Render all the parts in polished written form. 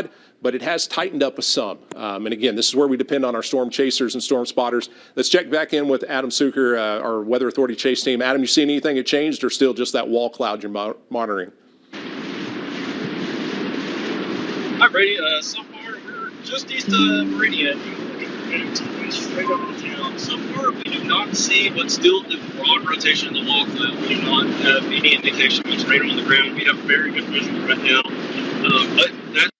broad, but it has tightened up with some. And again, this is where we depend on our storm chasers and storm spotters. Let's check back in with Adam Suker, our Weather Authority chase team. Adam, you see anything that changed, or still just that wall cloud you're monitoring? Hi, Brady. So far, we're just east of Meridian. Straight over the town. So far, we do not see what's still the broad rotation of the wall cloud. We do not have any indication of what's right on the ground. We have very good visual right now. But that's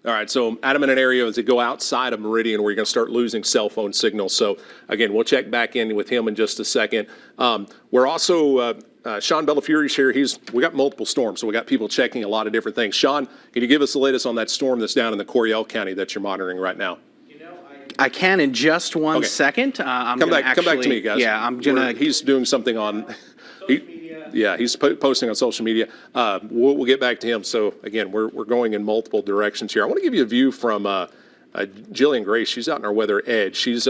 All right, so Adam, in an area as they go outside of Meridian where you're going to start losing cell phone signals. So again, we'll check back in with him in just a second. We're also Sean Bellafury's here. We got multiple storms, so we got people checking a lot of different things. Sean, can you give us the latest on that storm that's down in the Coryell County that you're monitoring right now? I can in just one second. Come back to me, guys. Yeah, He's doing something on. He's posting on social media. We'll get back to him. So again, we're going in multiple directions here. I want to give you a view from Jillian Grace. She's out in our weather edge. She's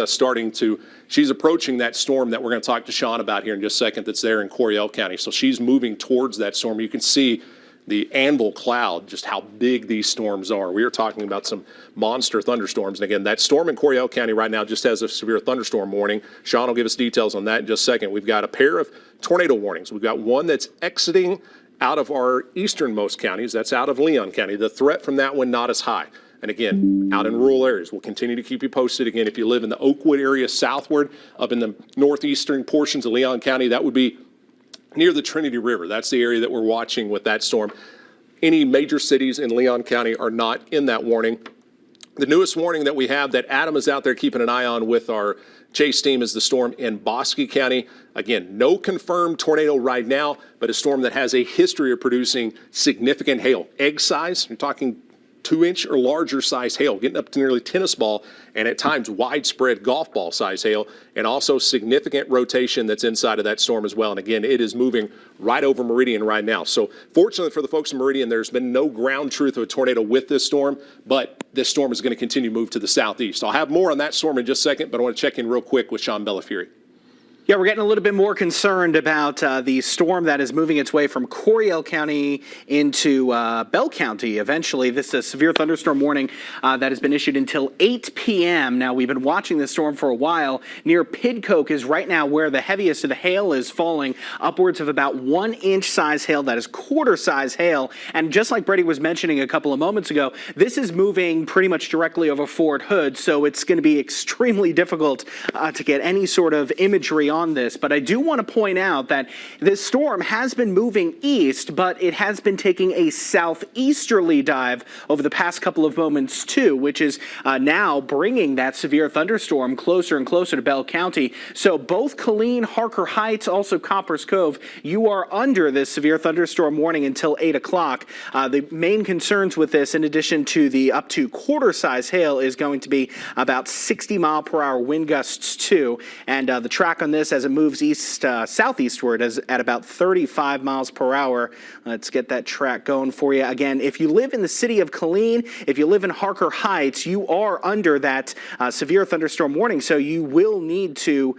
she's approaching that storm that we're going to talk to Sean about here in just a second. That's there in Coryell County. So she's moving towards that storm. You can see the anvil cloud, just how big these storms are. We are talking about some monster thunderstorms. And again, that storm in Coryell County right now just has a severe thunderstorm warning. Sean will give us details on that in just a second. We've got a pair of tornado warnings. We've got one that's exiting out of our easternmost counties. That's out of Leon County. The threat from that one not as high. And again, out in rural areas, we'll continue to keep you posted. Again, if you live in the Oakwood area southward, up in the northeastern portions of Leon County, that would be near the Trinity River. That's the area that we're watching with that storm. Any major cities in Leon County are not in that warning. The newest warning that we have that Adam is out there keeping an eye on with our chase team is the storm in Bosque County. Again, no confirmed tornado right now, but a storm that has a history of producing significant hail. Egg size, you're talking 2-inch or larger size hail, getting up to nearly tennis ball, and at times widespread golf ball size hail, and also significant rotation that's inside of that storm as well. And again, it is moving right over Meridian right now. So fortunately for the folks in Meridian, there's been no ground truth of a tornado with this storm, but this storm is going to continue to move to the southeast. I'll have more on that storm in just a second, but I want to check in real quick with Sean Bellafury. Yeah, we're getting a little bit more concerned about the storm that is moving its way from Coryell County into Bell County. Eventually, this is a severe thunderstorm warning that has been issued until 8 p.m. Now, we've been watching this storm for a while. Near Pidcoke is right now where the heaviest of the hail is falling, upwards of about 1-inch size hail. That is quarter-size hail. And just like Brady was mentioning a couple of moments ago, this is moving pretty much directly over Fort Hood, so it's going to be extremely difficult to get any sort of imagery on this. But I do want to point out that this storm has been moving east, but it has been taking a southeasterly dive over the past couple of moments too, which is now bringing that severe thunderstorm closer and closer to Bell County. So both Killeen, Harker Heights, also Coppers Cove, you are under this severe thunderstorm warning until 8 o'clock. The main concerns with this, in addition to the up to quarter-size hail, is going to be about 60-mile-per-hour wind gusts too. And the track on this as it moves southeastward is at about 35 miles per hour. Let's get that track going for you. Again, if you live in the city of Killeen, if you live in Harker Heights, you are under that severe thunderstorm warning, so you will need to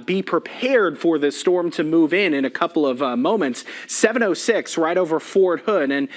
be prepared for this storm to move in a couple of moments. 7:06 right over Fort Hood, and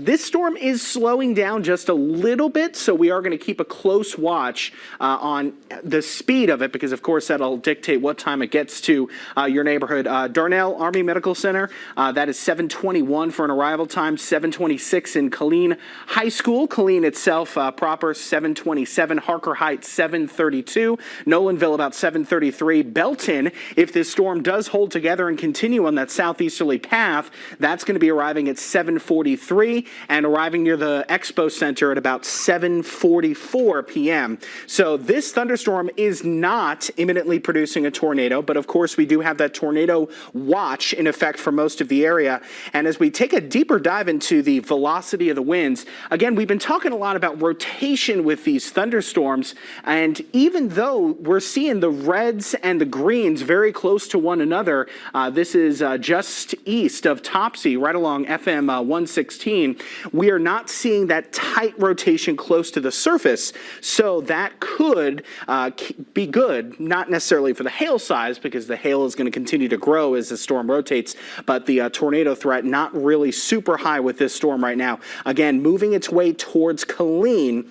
this storm is slowing down just a little bit, so we are going to keep a close watch on the speed of it, because of course that'll dictate what time it gets to your neighborhood. Darnell Army Medical Center, that is 7:21 for an arrival time, 7:26 in Killeen High School. Killeen itself proper 7:27, Harker Heights 7:32, Nolanville about 7:33. Belton, if this storm does hold together and continue on that southeasterly path, that's going to be arriving at 7:43 and arriving near the Expo Center at about 7:44 p.m. So this thunderstorm is not imminently producing a tornado, but of course we do have that tornado watch in effect for most of the area. And as we take a deeper dive into the velocity of the winds, again, we've been talking a lot about rotation with these thunderstorms, and even though we're seeing the reds and the greens very close to one another, this is just east of Topsy, right along FM 116, we are not seeing that tight rotation close to the surface, so that could be good, not necessarily for the hail size, size because the hail is going to continue to grow as the storm rotates, but the tornado threat not really super high with this storm right now. Again, moving its way towards Killeen.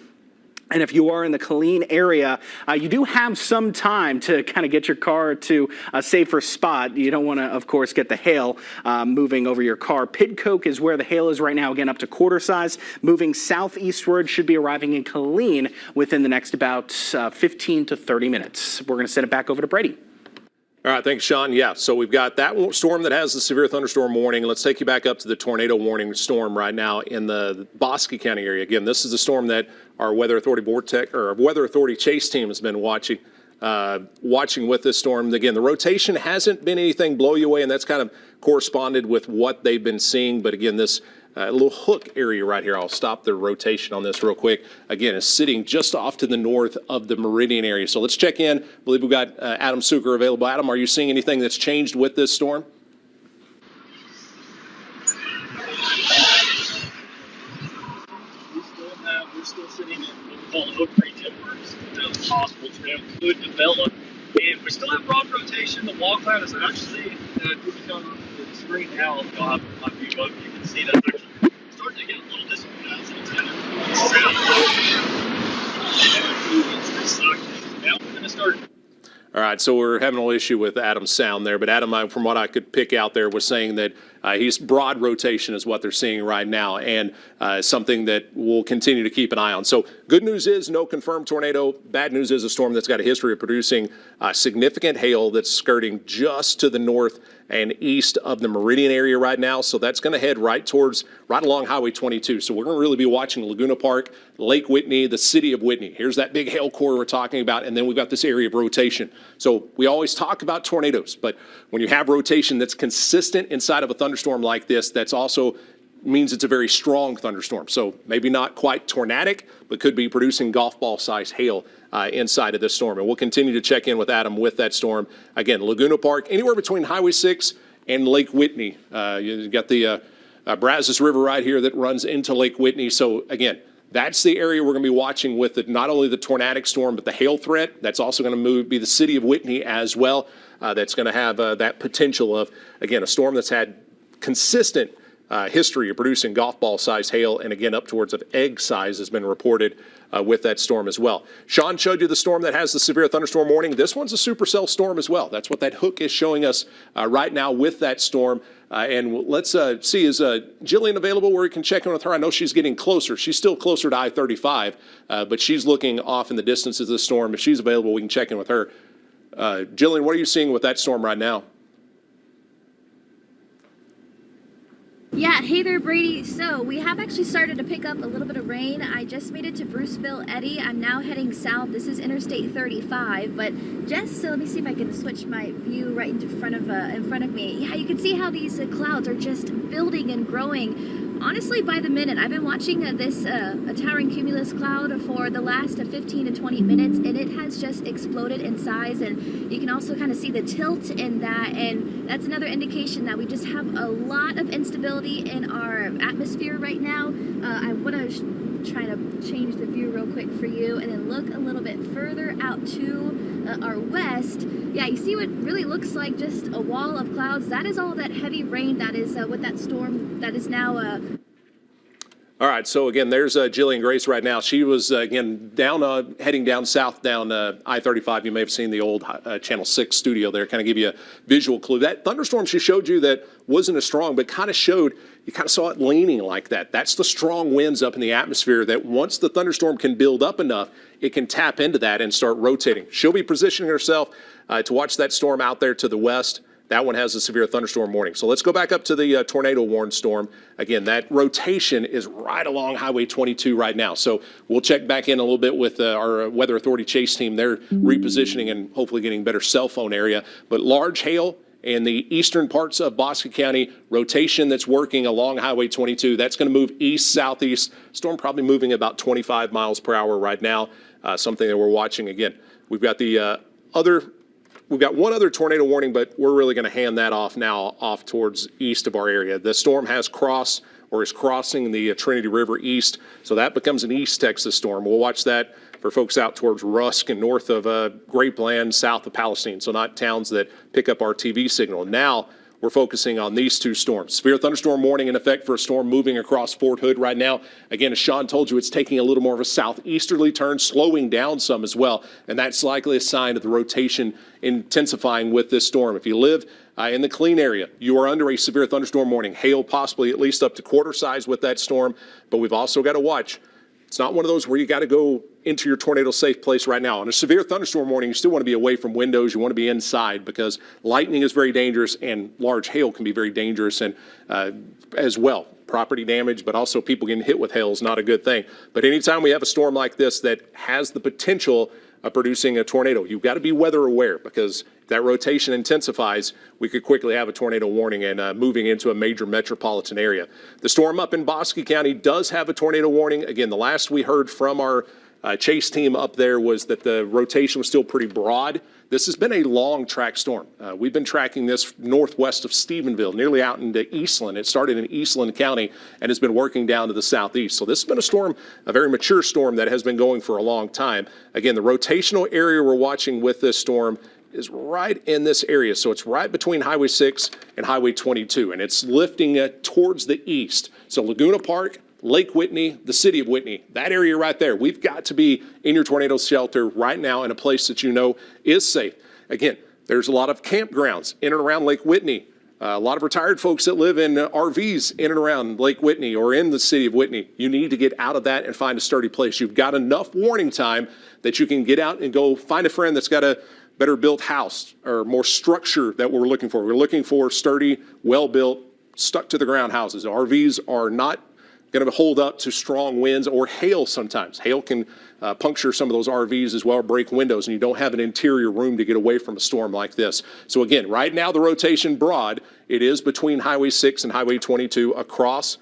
And if you are in the Killeen area, you do have some time to kind of get your car to a safer spot. You don't want to, of course, get the hail moving over your car. Pidcoke is where the hail is right now, again, up to quarter size. Moving southeastward, should be arriving in Killeen within the next about 15 to 30 minutes. We're going to send it back over to Brady. All right, thanks, Sean. Yeah, so we've got that storm that has the severe thunderstorm warning. Let's take you back up to the tornado warning storm right now in the Bosque County area. Again, this is the storm that our Weather Authority Chase team has been watching with this storm. Again, the rotation hasn't been anything blow you away, and that's kind of corresponded with what they've been seeing. But again, this little hook area right here, I'll stop the rotation on this real quick. Again, is sitting just off to the north of the Meridian area. So let's check in. I believe we've got Adam Suker available. Adam, are you seeing anything that's changed with this storm? We're still sitting in what we call the hook region where it's possible tornado could develop. And we still have broad rotation. The wall cloud is actually moving on the screen now. You'll have my view up. You can see that actually starting to get a little disorganized. It's kind of south. Now we're going to start. All right, so we're having a little issue with Adam's sound there, but Adam, from what I could pick out there, was saying that he's broad rotation is what they're seeing right now, and something that we'll continue to keep an eye on. So good news is no confirmed tornado. Bad news is a storm that's got a history of producing significant hail that's skirting just to the north and east of the Meridian area right now. So that's going to head right along Highway 22. So we're going to really be watching Laguna Park, Lake Whitney, the city of Whitney. Here's that big hail core we're talking about, and then we've got this area of rotation. So we always talk about tornadoes, but when you have rotation that's consistent inside of a thunderstorm like this, that's also means it's a very strong thunderstorm. So maybe not quite tornadic, but could be producing golf ball size hail inside of this storm. And we'll continue to check in with Adam with that storm. Again, Laguna Park, anywhere between Highway 6 and Lake Whitney. You got the Brazos River right here that runs into Lake Whitney. So again, that's the area we're going to be watching with not only the tornadic storm, but the hail threat. That's also going to be the city of Whitney as well. That's going to have that potential of, again, a storm that's had consistent history of producing golf ball size hail, and again up towards of egg size has been reported with that storm as well. Sean showed you the storm that has the severe thunderstorm warning. This one's a supercell storm as well. That's what that hook is showing us right now with that storm. And let's see, is Jillian available where we can check in with her? I know she's getting closer. She's still closer to I-35, but she's looking off in the distance of the storm. If she's available, we can check in with her. Jillian, what are you seeing with that storm right now? Yeah, hey there, Brady. So we have actually started to pick up a little bit of rain. I just made it to Bruceville Eddy. I'm now heading south. This is Interstate 35, but just so let me see if I can switch my view right in front of me. Yeah, you can see how these clouds are just building and growing. Honestly, by the minute, I've been watching this a towering cumulus cloud for the last 15 to 20 minutes, and it has just exploded in size. And you can also kind of see the tilt in that, and that's another indication that we just have a lot of instability in our atmosphere right now. I want to try to change the view real quick for you, and then look a little bit further out to our west. Yeah, you see what really looks like just a wall of clouds. That is all that heavy rain that is with that storm that is now All right, so again, there's Jillian Grace right now. She was, again, down heading down south down I-35. You may have seen the old Channel 6 studio there, kind of give you a visual clue. That thunderstorm she showed you that wasn't as strong, but kind of showed, you kind of saw it leaning like that. That's the strong winds up in the atmosphere that once the thunderstorm can build up enough, it can tap into that and start rotating. She'll be positioning herself to watch that storm out there to the west. That one has a severe thunderstorm warning. So let's go back up to the tornado warned storm. Again, that rotation is right along Highway 22 right now. So we'll check back in a little bit with our Weather Authority Chase team. They're repositioning and hopefully getting better cell phone area. But large hail in the eastern parts of Bosque County, rotation that's working along Highway 22. That's going to move east-southeast. Storm probably moving about 25 miles per hour right now, something that we're watching. Again, we've got the We've got one other tornado warning, but we're really going to hand that off now, off towards east of our area. The storm has crossed or is crossing the Trinity River east. So that becomes an East Texas storm. We'll watch that for folks out towards Rusk and north of Grapeland, south of Palestine. So not towns that pick up our TV signal. Now we're focusing on these two storms. Severe thunderstorm warning in effect for a storm moving across Fort Hood right now. Again, as Sean told you, it's taking a little more of a southeasterly turn, slowing down some as well. And that's likely a sign of the rotation intensifying with this storm. If you live in the Killeen area, you are under a severe thunderstorm warning. Hail possibly at least up to quarter size with that storm. But we've also got to watch. It's not one of those where you got to go into your tornado safe place right now. On a severe thunderstorm warning, you still want to be away from windows. You want to be inside because lightning is very dangerous and large hail can be very dangerous and as well. Property damage, but also people getting hit with hail is not a good thing. But anytime we have a storm like this that has the potential of producing a tornado, you've got to be weather aware because if that rotation intensifies, we could quickly have a tornado warning and moving into a major metropolitan area. The storm up in Bosque County does have a tornado warning. Again, the last we heard from our chase team up there was that the rotation was still pretty broad. This has been a long track storm. We've been tracking this northwest of Stephenville, nearly out into Eastland. It started in Eastland County and has been working down to the southeast. So this has been a storm, a very mature storm that has been going for a long time. Again, the rotational area we're watching with this storm is right in this area. So it's right between Highway 6 and Highway 22, and it's lifting towards the east. So Laguna Park, Lake Whitney, the city of Whitney, that area right there. We've got to be in your tornado shelter right now in a place that you know is safe. Again, there's a lot of campgrounds in and around Lake Whitney. A lot of retired folks that live in RVs in and around Lake Whitney or in the city of Whitney. You need to get out of that and find a sturdy place. You've got enough warning time that you can get out and go find a friend that's got a better built house or more structure that we're looking for. We're looking for sturdy, well-built, stuck to the ground houses. RVs are not going to hold up to strong winds or hail sometimes. Hail can puncture some of those RVs as well, or break windows, and you don't have an interior room to get away from a storm like this. So again, right now the rotation broad, it is between Highway 6 and Highway 22 across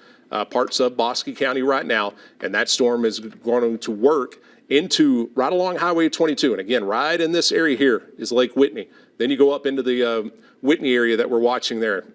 parts of Bosque County right now, and that storm is going to work into right along Highway 22. And again, right in this area here is Lake Whitney. Then you go up into the Whitney area that we're watching there.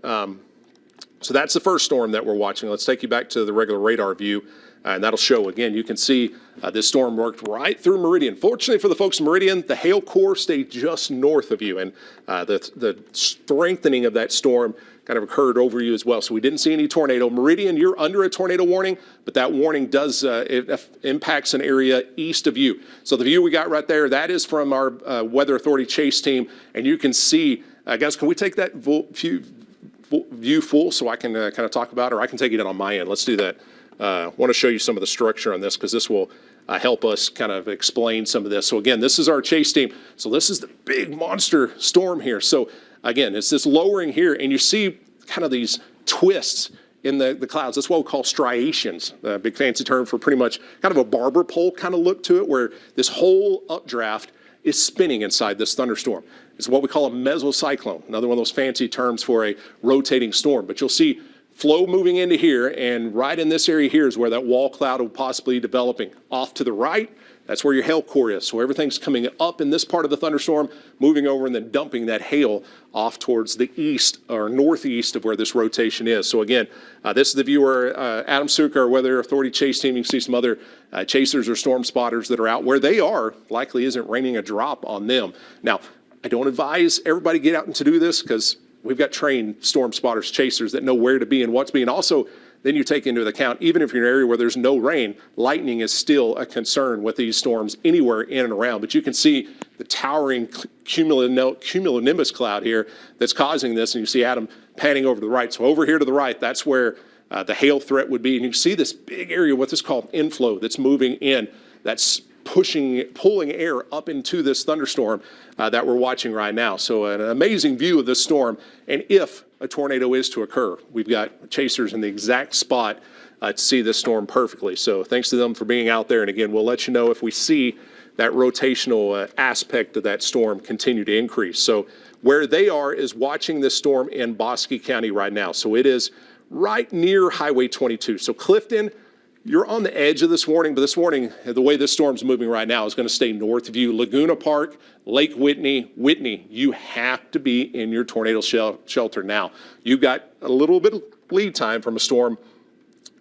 So that's the first storm that we're watching. Let's take you back to the regular radar view, and that'll show, again, you can see this storm worked right through Meridian. Fortunately for the folks in Meridian, the hail core stayed just north of you, and the strengthening of that storm kind of occurred over you as well. So we didn't see any tornado. Meridian, you're under a tornado warning, but that warning does it impacts an area east of you. So the view we got right there, that is from our Weather Authority chase team, and you can see, guys, can we take that view full so I can kind of talk about it, or I can take it in on my end. Let's do that. I want to show you some of the structure on this because this will help us kind of explain some of this. So again, this is our chase team. So this is the big monster storm here. So again, it's this lowering here, and you see kind of these twists in the clouds. That's what we call striations, a big fancy term for pretty much kind of a barber pole kind of look to it, where this whole updraft is spinning inside this thunderstorm. It's what we call a mesocyclone, another one of those fancy terms for a rotating storm. But you'll see flow moving into here, and right in this area here is where that wall cloud will possibly be developing. Off to the right, that's where your hail core is. So everything's coming up in this part of the thunderstorm, moving over and then dumping that hail off towards the east or northeast of where this rotation is. So again, this is the view where Adam Suka, our Weather Authority chase team. You can see some other chasers or storm spotters that are out where they are. Likely isn't raining a drop on them. Now, I don't advise everybody get out and to do this because we've got trained storm spotters, chasers that know where to be and what to be. And also, then you take into account, even if you're in an area where there's no rain, lightning is still a concern with these storms anywhere in and around. But you can see the towering cumulonimbus cloud here that's causing this. And you see Adam panning over to the right. So over here to the right, that's where the hail threat would be. And you see this big area, what is called inflow, that's moving in. That's pulling air up into this thunderstorm that we're watching right now. So an amazing view of this storm. And if a tornado is to occur, we've got chasers in the exact spot to see this storm perfectly. So thanks to them for being out there. And again, we'll let you know if we see that rotational aspect of that storm continue to increase. So where they are is watching this storm in Bosque County right now. So it is right near Highway 22. So Clifton, you're on the edge of this warning, but this warning, the way this storm's moving right now, is going to stay north of you. Laguna Park, Lake Whitney, you have to be in your tornado shelter now. You've got a little bit of lead time from a storm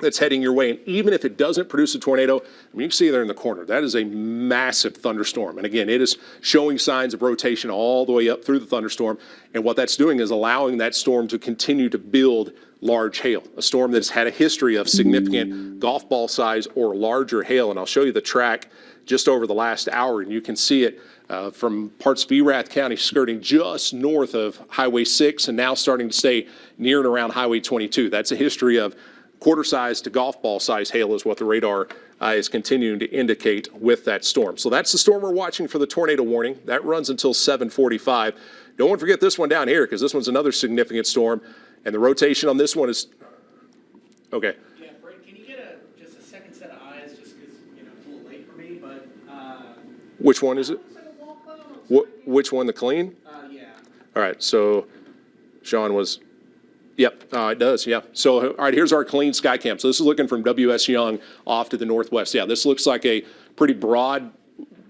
that's heading your way. And even if it doesn't produce a tornado, I mean, you can see there in the corner, that is a massive thunderstorm. And again, it is showing signs of rotation all the way up through the thunderstorm. And what that's doing is allowing that storm to continue to build large hail, a storm that's had a history of significant golf ball size or larger hail. And I'll show you the track just over the last hour, and you can see it from parts of Erath County skirting just north of Highway 6 and now starting to stay near and around Highway 22. That's a history of quarter size to golf ball size hail is what the radar is continuing to indicate with that storm. So that's the storm we're watching for the tornado warning. That runs until 7:45. Don't forget this one down here because this one's another significant storm. And the rotation on this one is, okay. Yeah, Brent, can you get just a second set of eyes just because, it's a little late for me, but. Which one is it? Which one, the clean? Yeah. All right, so Sean was, yep, it does, yeah. So, all right, here's our clean sky cam. So this is looking from W.S. Young off to the northwest. Yeah, this looks like a pretty broad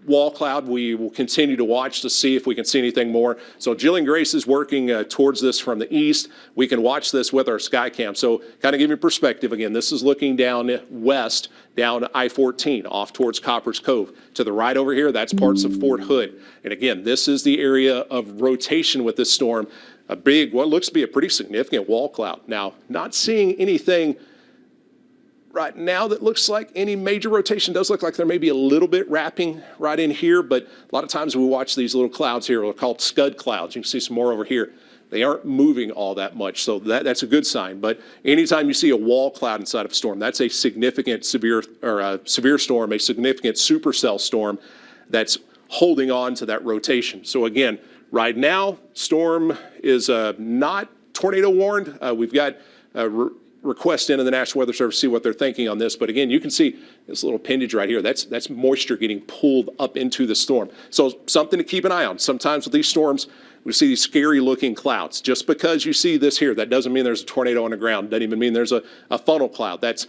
wall cloud. We will continue to watch to see if we can see anything more. So Jillian Grace is working towards this from the east. We can watch this with our sky cam. So kind of give you perspective again, this is looking down west, down I-14 off towards Copper's Cove. To the right over here, that's parts of Fort Hood. And again, this is the area of rotation with this storm. A big, what looks to be a pretty significant wall cloud. Now, not seeing anything right now that looks like any major rotation. Does look like there may be a little bit wrapping right in here, but a lot of times we watch these little clouds here, they're called scud clouds. You can see some more over here. They aren't moving all that much, so that's a good sign. But anytime you see a wall cloud inside of a storm, that's a significant severe storm, a significant supercell storm that's holding on to that rotation. So again, right now, storm is not tornado warned. We've got request into the National Weather Service to see what they're thinking on this. But again, you can see this little appendage right here. That's moisture getting pulled up into the storm. So something to keep an eye on. Sometimes with these storms, we see these scary looking clouds. Just because you see this here, that doesn't mean there's a tornado on the ground. Doesn't even mean there's a funnel cloud. That's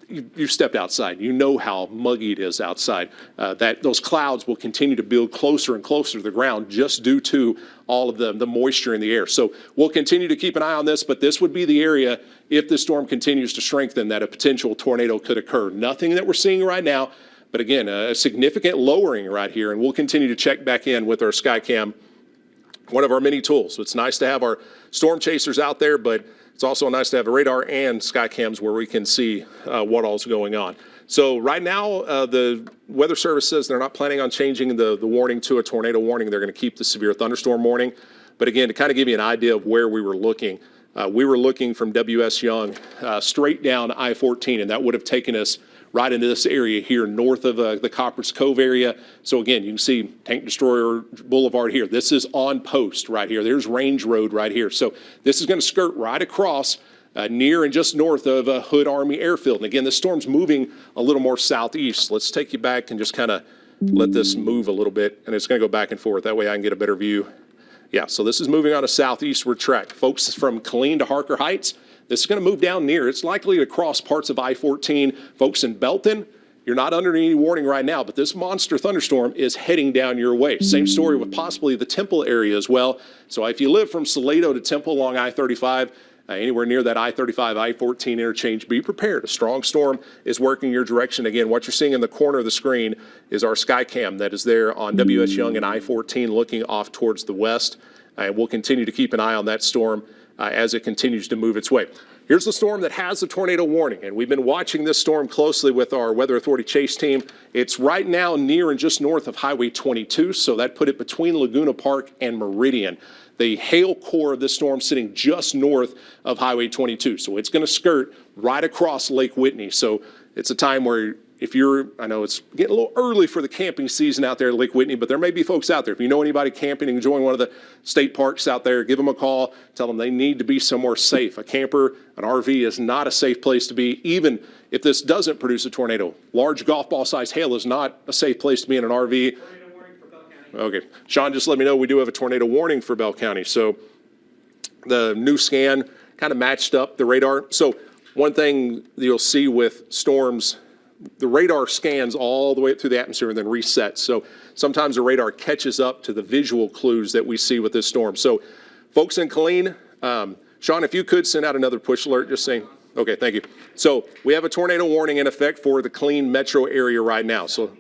you've stepped outside. You know how muggy it is outside. That those clouds will continue to build closer and closer to the ground just due to all of the moisture in the air. So we'll continue to keep an eye on this, but this would be the area, if the storm continues to strengthen, that a potential tornado could occur. Nothing that we're seeing right now, but again, a significant lowering right here, and we'll continue to check back in with our Skycam, one of our many tools. So it's nice to have our storm chasers out there, but it's also nice to have a radar and sky cams where we can see what all's going on. So right now, the Weather Service says they're not planning on changing the warning to a tornado warning. They're going to keep the severe thunderstorm warning. But again, to kind of give you an idea of where we were looking from W.S. Young straight down I-14, and that would have taken us right into this area here north of the Copper's Cove area. So again, you can see Tank Destroyer Boulevard here. This is on post right here. There's Range Road right here. So this is going to skirt right across near and just north of Hood Army Airfield. And again, the storm's moving a little more southeast. Let's take you back and just kind of let this move a little bit. And it's going to go back and forth. That way I can get a better view. Yeah, so this is moving on a southeastward track. Folks from Killeen to Harker Heights, this is going to move down near. It's likely to cross parts of I-14. Folks in Belton, you're not under any warning right now, but this monster thunderstorm is heading down your way. Same story with possibly the Temple area as well. So if you live from Salado to Temple along I-35, anywhere near that I-35, I-14 interchange, be prepared. A strong storm is working your direction. Again, what you're seeing in the corner of the screen is our Skycam that is there on W.S. Young and I-14 looking off towards the west. And we'll continue to keep an eye on that storm as it continues to move its way. Here's the storm that has the tornado warning, and we've been watching this storm closely with our Weather Authority chase team. It's right now near and just north of Highway 22, so that put it between Laguna Park and Meridian. The hail core of this storm sitting just north of Highway 22, so it's going to skirt right across Lake Whitney. So it's a time where if you're, I know it's getting a little early for the camping season out there at Lake Whitney, but there may be folks out there. If you know anybody camping and enjoying one of the state parks out there, give them a call. Tell them they need to be somewhere safe. A camper, an RV is not a safe place to be, even if this doesn't produce a tornado. Large golf ball sized hail is not a safe place to be in an RV. Tornado warning for Bell County. Okay. Sean just let me know we do have a tornado warning for Bell County. So the new scan kind of matched up the radar. So one thing you'll see with storms, the radar scans all the way up through the atmosphere and then resets. So sometimes the radar catches up to the visual clues that we see with this storm. So folks in Killeen, Sean, if you could send out another push alert just saying, Okay, thank you. So we have a tornado warning in effect for the Killeen metro area right now. So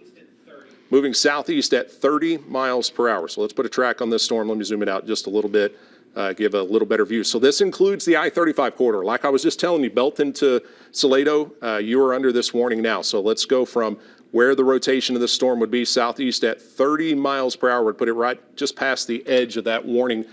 moving southeast at 30 miles per hour. So let's put a track on this storm. Let me zoom it out just a little bit, give a little better view. So this includes the I-35 corridor. Like I was just telling you, Belton to Salado, you are under this warning now. So let's go from where the rotation of this storm would be southeast at 30 miles per hour, would put it right just past the edge of that warning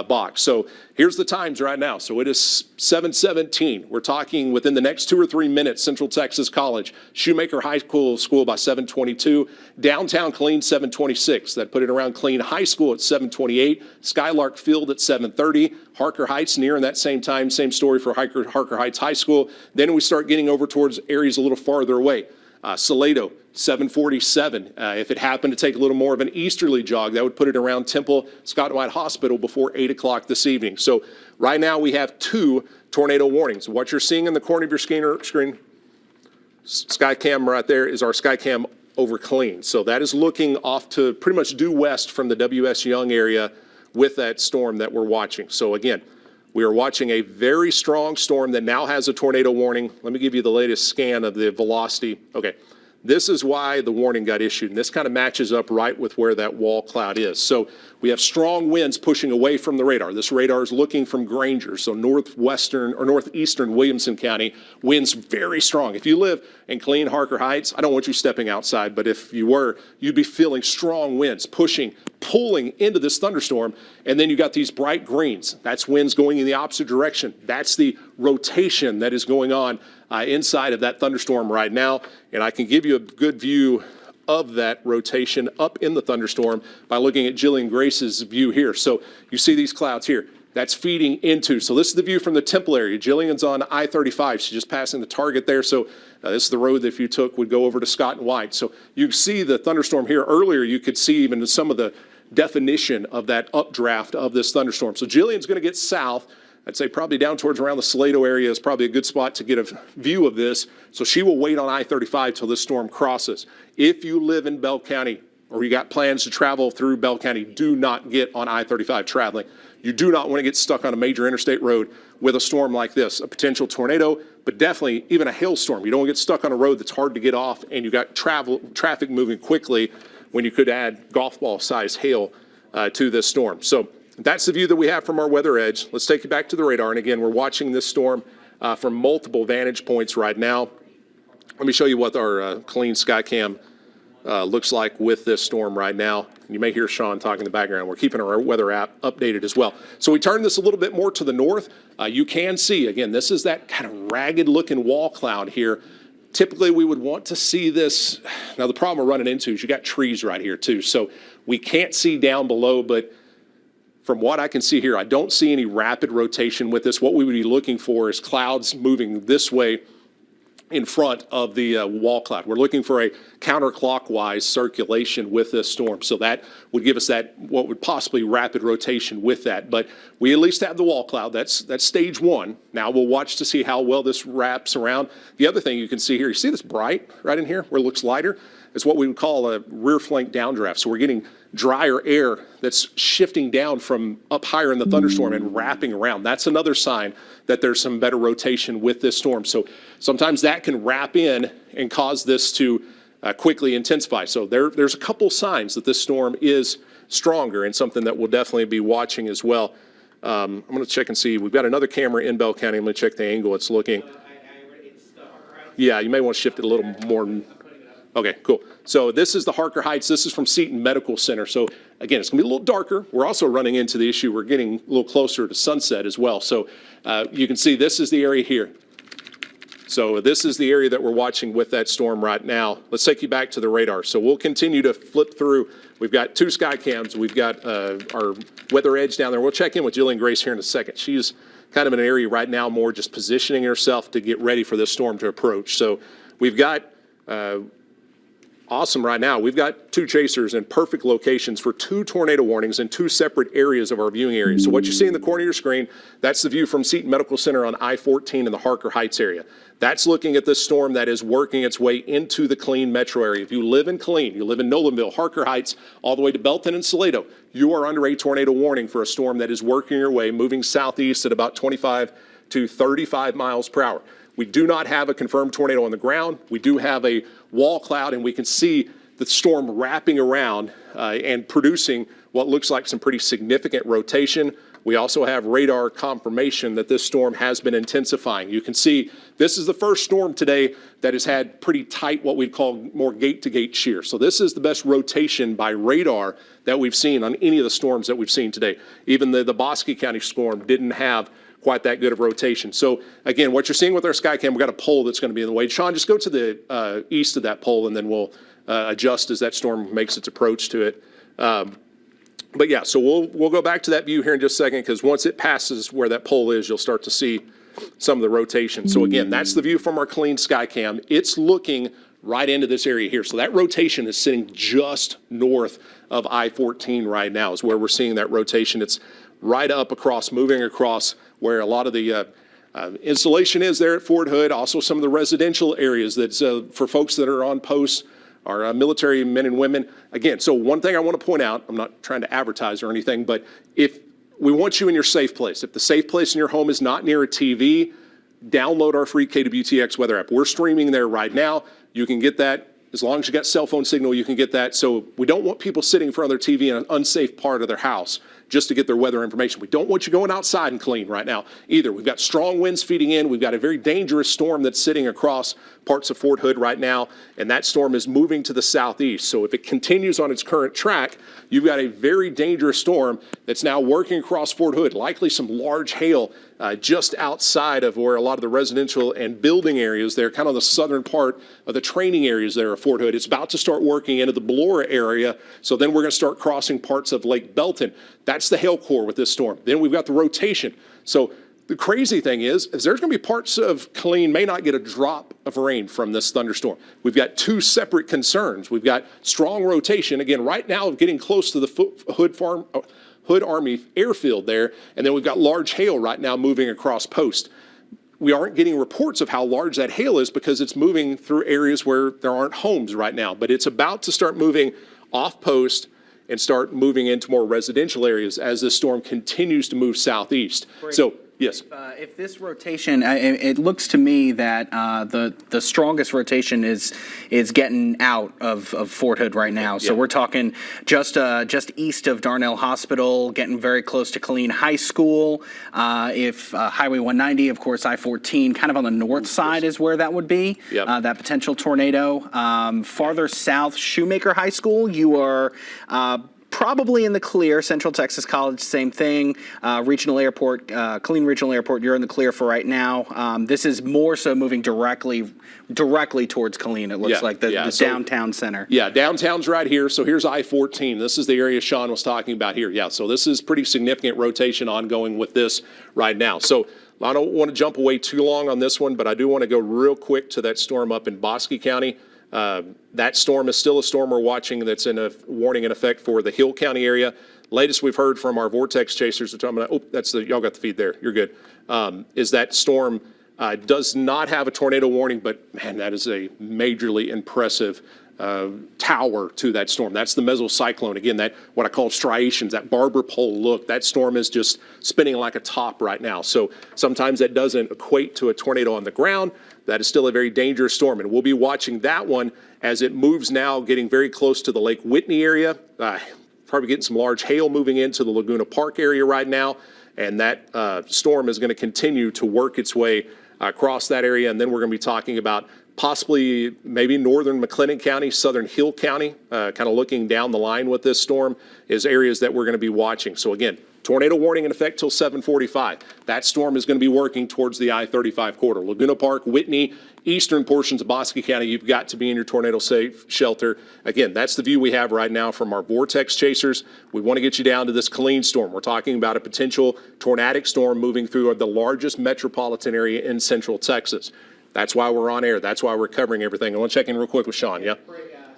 box. So here's the times right now. So it is 7:17. We're talking within the next 2 or 3 minutes, Central Texas College, Shoemaker High School by 7:22, downtown Killeen 7:26. That put it around Killeen High School at 7:28, Skylark Field at 7:30, Harker Heights nearing that same time, same story for Harker Heights High School. Then we start getting over towards areas a little farther away. Salado, 7:47. If it happened to take a little more of an easterly jog, that would put it around Temple Scott White Hospital before 8 o'clock this evening. So right now we have 2 tornado warnings. What you're seeing in the corner of your screen, Skycam right there, is our Skycam over Killeen. So that is looking off to pretty much due west from the W.S. Young area with that storm that we're watching. So again, we are watching a very strong storm that now has a tornado warning. Let me give you the latest scan of the velocity. Okay, this is why the warning got issued, and this kind of matches up right with where that wall cloud is. So we have strong winds pushing away from the radar. This radar is looking from Granger, so northwestern or northeastern Williamson County, winds very strong. If you live in Killeen, Harker Heights, I don't want you stepping outside, but if you were, you'd be feeling strong winds pushing, pulling into this thunderstorm, and then you got these bright greens. That's winds going in the opposite direction. That's the rotation that is going on inside of that thunderstorm right now, and I can give you a good view of that rotation up in the thunderstorm by looking at Jillian Grace's view here. So you see these clouds here. That's feeding into, so this is the view from the Temple area. Jillian's on I-35. She's just passing the target there. So this is the road that if you took would go over to Scott and White. So you see the thunderstorm here. Earlier you could see even some of the definition of that updraft of this thunderstorm. So Jillian's going to get south. I'd say probably down towards around the Salado area is probably a good spot to get a view of this. So she will wait on I-35 till this storm crosses. If you live in Bell County or you got plans to travel through Bell County, do not get on I-35 traveling. You do not want to get stuck on a major interstate road with a storm like this, a potential tornado, but definitely even a hailstorm. You don't want to get stuck on a road that's hard to get off and you got traffic moving quickly when you could add golf ball size hail to this storm. So that's the view that we have from our weather edge. Let's take you back to the radar. And again, we're watching this storm from multiple vantage points right now. Let me show you what our Killeen Skycam looks like with this storm right now. You may hear Sean talking in the background. We're keeping our weather app updated as well. So we turn this a little bit more to the north. You can see, again, this is that kind of ragged looking wall cloud here. Typically, we would want to see this. Now, the problem we're running into is you got trees right here too. So we can't see down below, but from what I can see here, I don't see any rapid rotation with this. What we would be looking for is clouds moving this way in front of the wall cloud. We're looking for a counterclockwise circulation with this storm. So that would give us that, what would possibly rapid rotation with that. But we at least have the wall cloud. That's stage 1. Now we'll watch to see how well this wraps around. The other thing you can see here, you see this bright right in here where it looks lighter? It's what we would call a rear flank downdraft. So we're getting drier air that's shifting down from up higher in the thunderstorm and wrapping around. That's another sign that there's some better rotation with this storm. So sometimes that can wrap in and cause this to quickly intensify. So there's a couple signs that this storm is stronger and something that we'll definitely be watching as well. I'm going to check and see. We've got another camera in Bell County. I'm going to check the angle it's looking. Yeah, you may want to shift it a little more. Okay, cool. So this is the Harker Heights. This is from Seton Medical Center. So again, it's going to be a little darker. We're also running into the issue. We're getting a little closer to sunset as well. So you can see this is the area here. So this is the area that we're watching with that storm right now. Let's take you back to the radar. So we'll continue to flip through. We've got 2 sky cams. We've got our weather edge down there. We'll check in with Jillian Grace here in a second. She's kind of in an area right now more just positioning herself to get ready for this storm to approach. So we've got awesome right now. We've got 2 chasers in perfect locations for 2 tornado warnings in 2 separate areas of our viewing area. So what you see in the corner of your screen, that's the view from Seton Medical Center on I-14 in the Harker Heights area. That's looking at this storm that is working its way into the Killeen metro area. If you live in Killeen, you live in Nolanville, Harker Heights, all the way to Belton and Salado, you are under a tornado warning for a storm that is working your way, moving southeast at about 25 to 35 miles per hour. We do not have a confirmed tornado on the ground. We do have a wall cloud, and we can see the storm wrapping around and producing what looks like some pretty significant rotation. We also have radar confirmation that this storm has been intensifying. You can see this is the first storm today that has had pretty tight, what we'd call more gate-to-gate shear. So this is the best rotation by radar that we've seen on any of the storms that we've seen today. Even the Bosque County storm didn't have quite that good of rotation. So again, what you're seeing with our Skycam, we've got a pole that's going to be in the way. Sean, just go to the east of that pole, and then we'll adjust as that storm makes its approach to it. But yeah, so we'll go back to that view here in just a second, because once it passes where that pole is, you'll start to see some of the rotation. So again, that's the view from our clean Skycam. It's looking right into this area here. So that rotation is sitting just north of I-14 right now is where we're seeing that rotation. It's right up across, moving across where a lot of the installation is there at Fort Hood. Also some of the residential areas that's for folks that are on post, our military men and women. Again, so one thing I want to point out, I'm not trying to advertise or anything, but if we want you in your safe place, if the safe place in your home is not near a TV, download our free KWTX weather app. We're streaming there right now. You can get that. As long as you got cell phone signal, you can get that. So we don't want people sitting in front of their TV in an unsafe part of their house just to get their weather information. We don't want you going outside and clean right now either. We've got strong winds feeding in. We've got a very dangerous storm that's sitting across parts of Fort Hood right now, and that storm is moving to the southeast. So if it continues on its current track, you've got a very dangerous storm that's now working across Fort Hood, likely some large hail just outside of where a lot of the residential and building areas there, kind of the southern part of the training areas there of Fort Hood. It's about to start working into the Belora area, so then we're going to start crossing parts of Lake Belton. That's the hail core with this storm. Then we've got the rotation. So the crazy thing is there's going to be parts of Killeen may not get a drop of rain from this thunderstorm. We've got two separate concerns. We've got strong rotation, again, right now getting close to the Hood Army airfield there, and then we've got large hail right now moving across post. We aren't getting reports of how large that hail is because it's moving through areas where there aren't homes right now, but it's about to start moving off post and start moving into more residential areas as this storm continues to move southeast. So, yes. If this rotation, it looks to me that the strongest rotation is getting out of Fort Hood right now. So we're talking just east of Darnell Hospital, getting very close to Killeen High School. If Highway 190, of course, I-14, kind of on the north side is where that would be. Yep. That potential tornado. Farther south, Shoemaker High School, you are probably in the clear. Central Texas College, same thing. Regional Airport, Killeen Regional Airport, you're in the clear for right now. This is more so moving directly towards Killeen, it looks like, the downtown center. Yeah, downtown's right here. So here's I-14. This is the area Sean was talking about here. Yeah, so this is pretty significant rotation ongoing with this right now. So I don't want to jump away too long on this one, but I do want to go real quick to that storm up in Bosque County. That storm is still a storm we're watching that's in a warning in effect for the Hill County area. Latest we've heard from our vortex chasers, which y'all got the feed there, you're good, is that storm does not have a tornado warning, but man, that is a majorly impressive tower to that storm. That's the mesocyclone. Again, that what I call striations, that barber pole look. That storm is just spinning like a top right now. So sometimes that doesn't equate to a tornado on the ground. That is still a very dangerous storm, and we'll be watching that one as it moves now, getting very close to the Lake Whitney area. Probably getting some large hail moving into the Laguna Park area right now, and that storm is going to continue to work its way across that area, and then we're going to be talking about possibly maybe northern McLennan County, southern Hill County, kind of looking down the line with this storm is areas that we're going to be watching. So again, tornado warning in effect till 7:45. That storm is going to be working towards the I-35 corridor. Laguna Park, Whitney, eastern portions of Bosque County, you've got to be in your tornado safe shelter. Again, that's the view we have right now from our vortex chasers. We want to get you down to this Killeen storm. We're talking about a potential tornadic storm moving through the largest metropolitan area in central Texas. That's why we're on air. That's why we're covering everything. I want to check in real quick with Sean, yeah?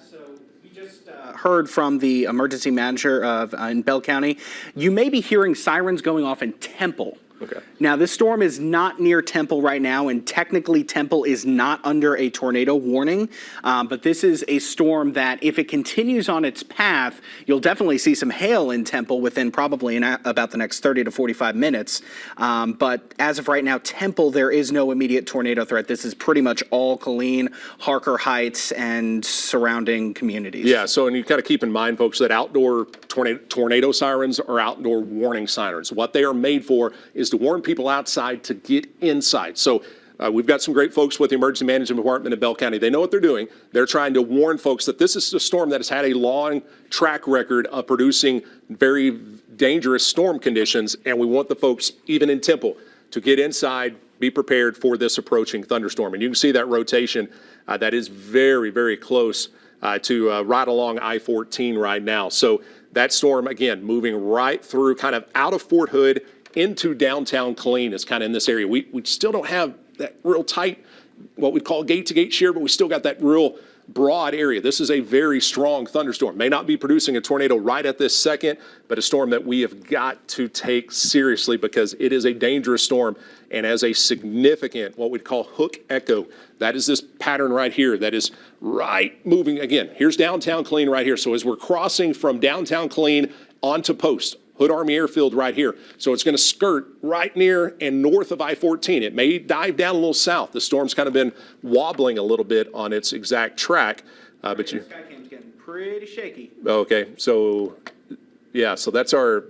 So we just heard from the emergency manager in Bell County. You may be hearing sirens going off in Temple Okay. Now, this storm is not near Temple right now, and technically Temple is not under a tornado warning, but this is a storm that, if it continues on its path, you'll definitely see some hail in Temple within probably about the next 30 to 45 minutes. But as of right now, Temple, there is no immediate tornado threat. This is pretty much all Killeen, Harker Heights, and surrounding communities. Yeah, so and you got to keep in mind, folks, that outdoor tornado sirens are outdoor warning sirens. What they are made for is to warn people outside to get inside. So we've got some great folks with the Emergency Management Department in Bell County. They know what they're doing. They're trying to warn folks that this is a storm that has had a long track record of producing very dangerous storm conditions, and we want the folks, even in Temple, to get inside, be prepared for this approaching thunderstorm. And you can see that rotation that is very, very close to right along I-14 right now. So that storm, again, moving right through, kind of out of Fort Hood into downtown Killeen is kind of in this area. We still don't have that real tight, what we'd call gate-to-gate shear, but we still got that real broad area. This is a very strong thunderstorm. May not be producing a tornado right at this second, but a storm that we have got to take seriously because it is a dangerous storm and has a significant, what we'd call hook echo. That is this pattern right here that is right moving. Again, here's downtown Killeen right here. So as we're crossing from downtown Killeen onto Post, Hood Army Airfield right here. So it's going to skirt right near and north of I-14. It may dive down a little south. The storm's kind of been wobbling a little bit on its exact track. But you, Skycam's getting pretty shaky. okay, so yeah, so that's our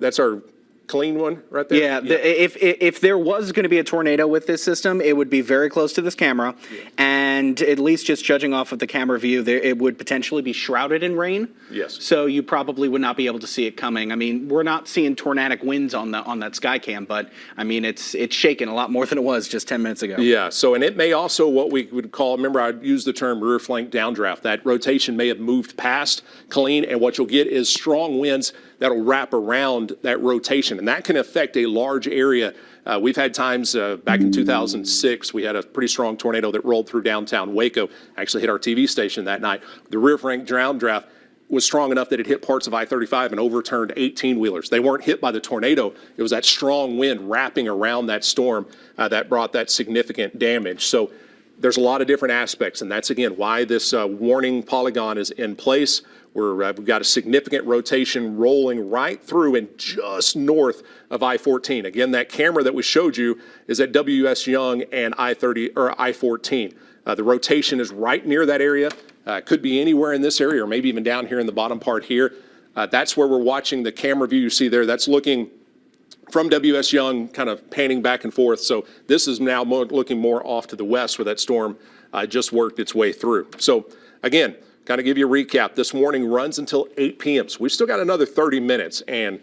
Killeen one right there. Yeah, if there was going to be a tornado with this system, it would be very close to this camera, and at least just judging off of the camera view, it would potentially be shrouded in rain. Yes. So you probably would not be able to see it coming. I mean, we're not seeing tornadic winds on that Skycam, but I mean, it's shaking a lot more than it was just 10 minutes ago. Yeah, so and it may also, what we would call, remember I used the term rear flank downdraft. That rotation may have moved past Killeen, and what you'll get is strong winds that'll wrap around that rotation, and that can affect a large area. We've had times back in 2006, we had a pretty strong tornado that rolled through downtown Waco, actually hit our TV station that night. The rear flank downdraft was strong enough that it hit parts of I-35 and overturned 18-wheelers. They weren't hit by the tornado. It was that strong wind wrapping around that storm that brought that significant damage. So there's a lot of different aspects, and that's, again, why this warning polygon is in place. We've got a significant rotation rolling right through and just north of I-14. Again, that camera that we showed you is at W.S. Young and I-30 or I-14. The rotation is right near that area. Could be anywhere in this area or maybe even down here in the bottom part here. That's where we're watching the camera view you see there. That's looking from W.S. Young, kind of panning back and forth. So this is now looking more off to the west where that storm just worked its way through. So again, kind of give you a recap. This warning runs until 8 p.m. So we've still got another 30 minutes. And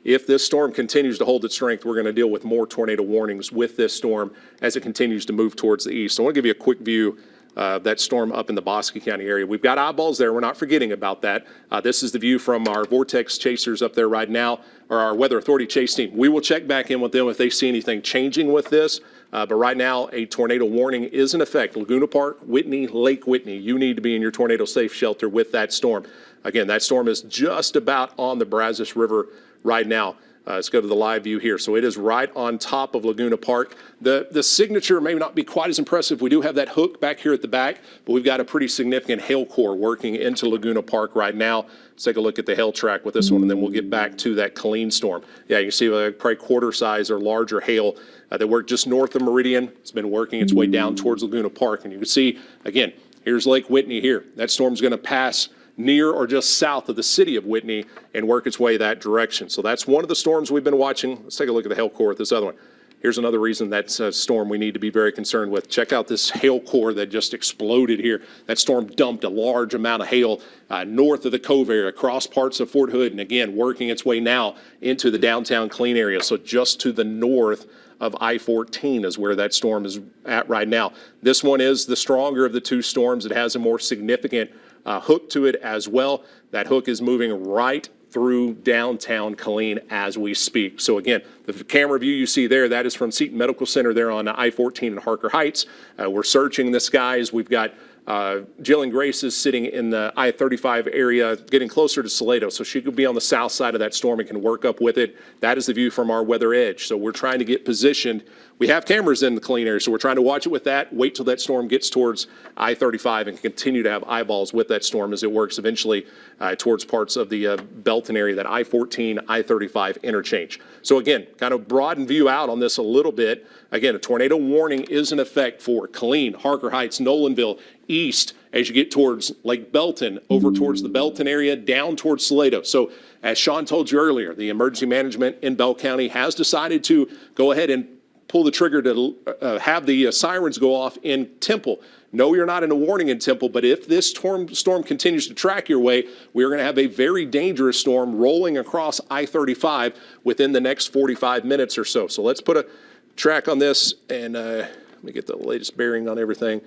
if this storm continues to hold its strength, we're going to deal with more tornado warnings with this storm as it continues to move towards the east. So I want to give you a quick view that storm up in the Bosque County area. We've got eyeballs there. We're not forgetting about that. This is the view from our vortex chasers up there right now, or our Weather Authority chase team. We will check back in with them if they see anything changing with this. But right now, a tornado warning is in effect. Laguna Park, Whitney, Lake Whitney, you need to be in your tornado safe shelter with that storm. Again, that storm is just about on the Brazos River right now. Let's go to the live view here. So it is right on top of Laguna Park. The signature may not be quite as impressive. We do have that hook back here at the back, but we've got a pretty significant hail core working into Laguna Park right now. Let's take a look at the hail track with this one, and then we'll get back to that Killeen storm. Yeah, you can see probably quarter size or larger hail that worked just north of Meridian. It's been working its way down towards Laguna Park. And you can see, again, here's Lake Whitney here. That storm's going to pass near or just south of the city of Whitney and work its way that direction. So that's one of the storms we've been watching. Let's take a look at the hail core with this other one. Here's another reason that's a storm we need to be very concerned with. Check out this hail core that just exploded here. That storm dumped a large amount of hail north of the Cove area, across parts of Fort Hood, and again, working its way now into the downtown Killeen area. So just to the north of I-14 is where that storm is at right now. This one is the stronger of the two storms. It has a more significant hook to it as well. That hook is moving right through downtown Killeen as we speak. So again, the camera view you see there, that is from Seton Medical Center there on I-14 in Harker Heights. We're searching the skies. We've got Jillian Grace is sitting in the I-35 area, getting closer to Salado, so she could be on the south side of that storm and can work up with it. That is the view from our weather edge. So we're trying to get positioned. We have cameras in the Killeen area, so we're trying to watch it with that, wait till that storm gets towards I-35 and continue to have eyeballs with that storm as it works eventually towards parts of the Belton area, that I-14, I-35 interchange. So again, kind of broaden view out on this a little bit. Again, a tornado warning is in effect for Killeen, Harker Heights, Nolanville, east as you get towards Lake Belton, over towards the Belton area, down towards Salado. So as Sean told you earlier, the emergency management in Bell County has decided to go ahead and pull the trigger to have the sirens go off in Temple. No, you're not in a warning in Temple, but if this storm continues to track your way, we are going to have a very dangerous storm rolling across I-35 within the next 45 minutes or so. So let's put a track on this, and let me get the latest bearing on everything.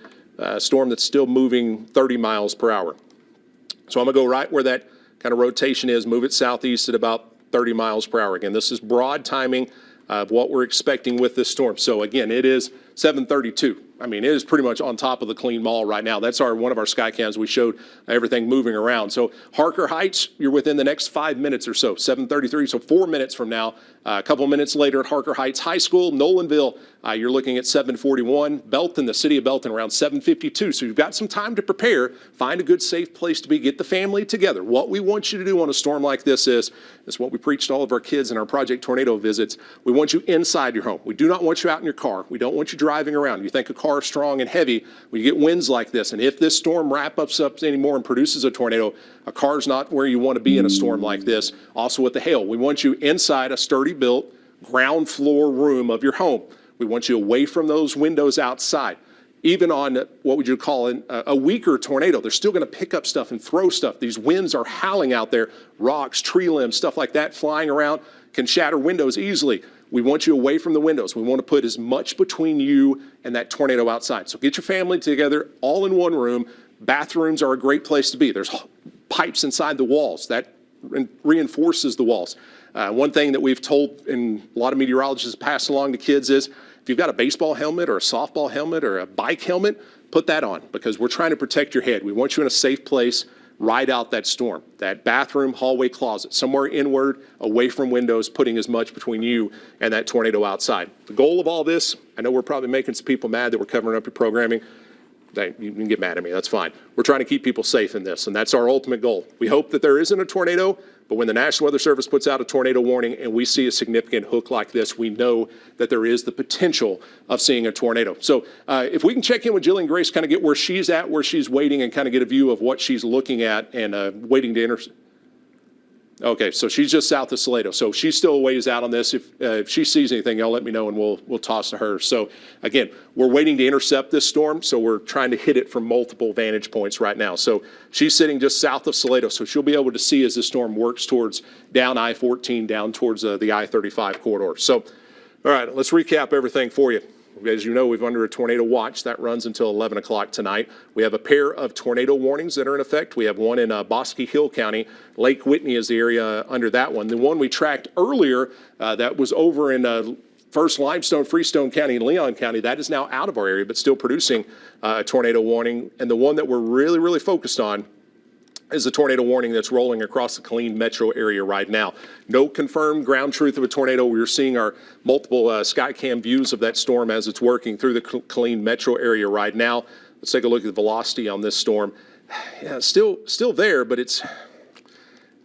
Storm that's still moving 30 miles per hour. So I'm going to go right where that kind of rotation is, move it southeast at about 30 miles per hour. Again, this is broad timing of what we're expecting with this storm. So again, it is 7:32. I mean, it is pretty much on top of the Killeen Mall right now. That's one of our sky cams. We showed everything moving around. So Harker Heights, you're within the next 5 minutes or so, 7:33, so 4 minutes from now. A couple minutes later at Harker Heights High School, Nolanville, you're looking at 7:41. Belton, the city of Belton, around 7:52. So you've got some time to prepare. Find a good, safe place to be. Get the family together. What we want you to do on a storm like this is what we preach to all of our kids in our Project Tornado visits. We want you inside your home. We do not want you out in your car. We don't want you driving around. You think a car is strong and heavy when you get winds like this. And if this storm wraps up anymore and produces a tornado, a car's not where you want to be in a storm like this. Also with the hail, we want you inside a sturdy built ground floor room of your home. We want you away from those windows outside. Even on what would you call a weaker tornado, they're still going to pick up stuff and throw stuff. These winds are howling out there. Rocks, tree limbs, stuff like that flying around can shatter windows easily. We want you away from the windows. We want to put as much between you and that tornado outside. So get your family together all in one room. Bathrooms are a great place to be. There's pipes inside the walls. That reinforces the walls. One thing that we've told, and a lot of meteorologists pass along to kids, is if you've got a baseball helmet or a softball helmet or a bike helmet, put that on, because we're trying to protect your head. We want you in a safe place. Ride out that storm, that bathroom, hallway, closet, somewhere inward, away from windows, putting as much between you and that tornado outside. The goal of all this, I know we're probably making some people mad that we're covering up your programming. You can get mad at me, that's fine. We're trying to keep people safe in this, and that's our ultimate goal. We hope that there isn't a tornado, but when the National Weather Service puts out a tornado warning and we see a significant hook like this, we know that there is the potential of seeing a tornado. So if we can check in with Jillian Grace, kind of get where she's at, where she's waiting, and kind of get a view of what she's looking at and waiting to enter. Okay, so she's just south of Salado. So she's still a ways out on this. If she sees anything, y'all let me know and we'll toss to her. So again, we're waiting to intercept this storm, so we're trying to hit it from multiple vantage points right now. So she's sitting just south of Salado, so she'll be able to see as the storm works towards down I-14, down towards the I-35 corridor. So, all right, let's recap everything for you. As you know, we've under a tornado watch that runs until 11 o'clock tonight. We have a pair of tornado warnings that are in effect. We have one in Bosque Hill County. Lake Whitney is the area under that one. The one we tracked earlier that was over in First Limestone, Freestone County, and Leon County, that is now out of our area, but still producing a tornado warning. And the one that we're really, really focused on is the tornado warning that's rolling across the Killeen metro area right now. No confirmed ground truth of a tornado. We're seeing our multiple Skycam views of that storm as it's working through the Killeen metro area right now. Let's take a look at the velocity on this storm. Yeah, still there, but it's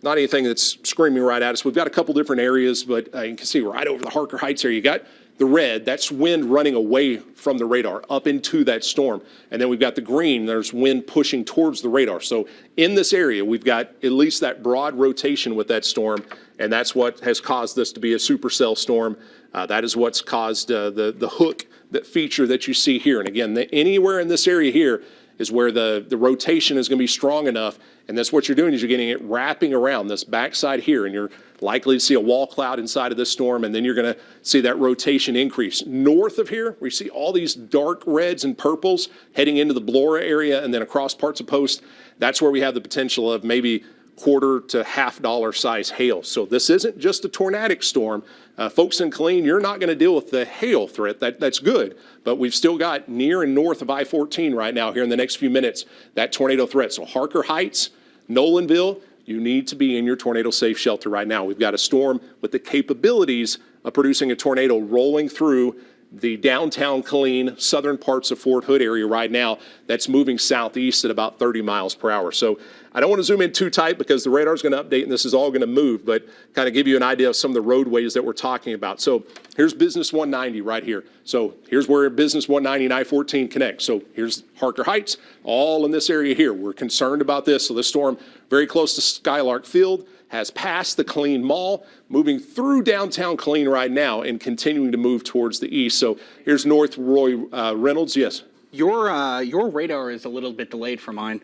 not anything that's screaming right at us. We've got a couple different areas, but you can see right over the Harker Heights area, you got the red, that's wind running away from the radar up into that storm. And then we've got the green, there's wind pushing towards the radar. So in this area, we've got at least that broad rotation with that storm, and that's what has caused this to be a supercell storm. That is what's caused the hook, that feature that you see here. And again, anywhere in this area here is where the rotation is going to be strong enough. And that's what you're doing, is you're getting it wrapping around this backside here, and you're likely to see a wall cloud inside of this storm, and then you're going to see that rotation increase. North of here, we see all these dark reds and purples heading into the Blora area and then across parts of Post. That's where we have the potential of maybe quarter to $half size hail. So this isn't just a tornadic storm. Folks in Killeen, you're not going to deal with the hail threat. That's good. But we've still got near and north of I-14 right now here in the next few minutes, that tornado threat. So Harker Heights, Nolanville, you need to be in your tornado safe shelter right now. We've got a storm with the capabilities of producing a tornado rolling through the downtown Killeen, southern parts of Fort Hood area right now that's moving southeast at about 30 miles per hour. So I don't want to zoom in too tight because the radar is going to update and this is all going to move, but kind of give you an idea of some of the roadways that we're talking about. So here's Business 190 right here. So here's where Business 190 and I-14 connect. So here's Harker Heights, all in this area here. We're concerned about this. So this storm very close to Skylark Field, has passed the Killeen Mall, moving through downtown Killeen right now and continuing to move towards the east. So here's North Roy Reynolds. Yes. Your radar is a little bit delayed for mine.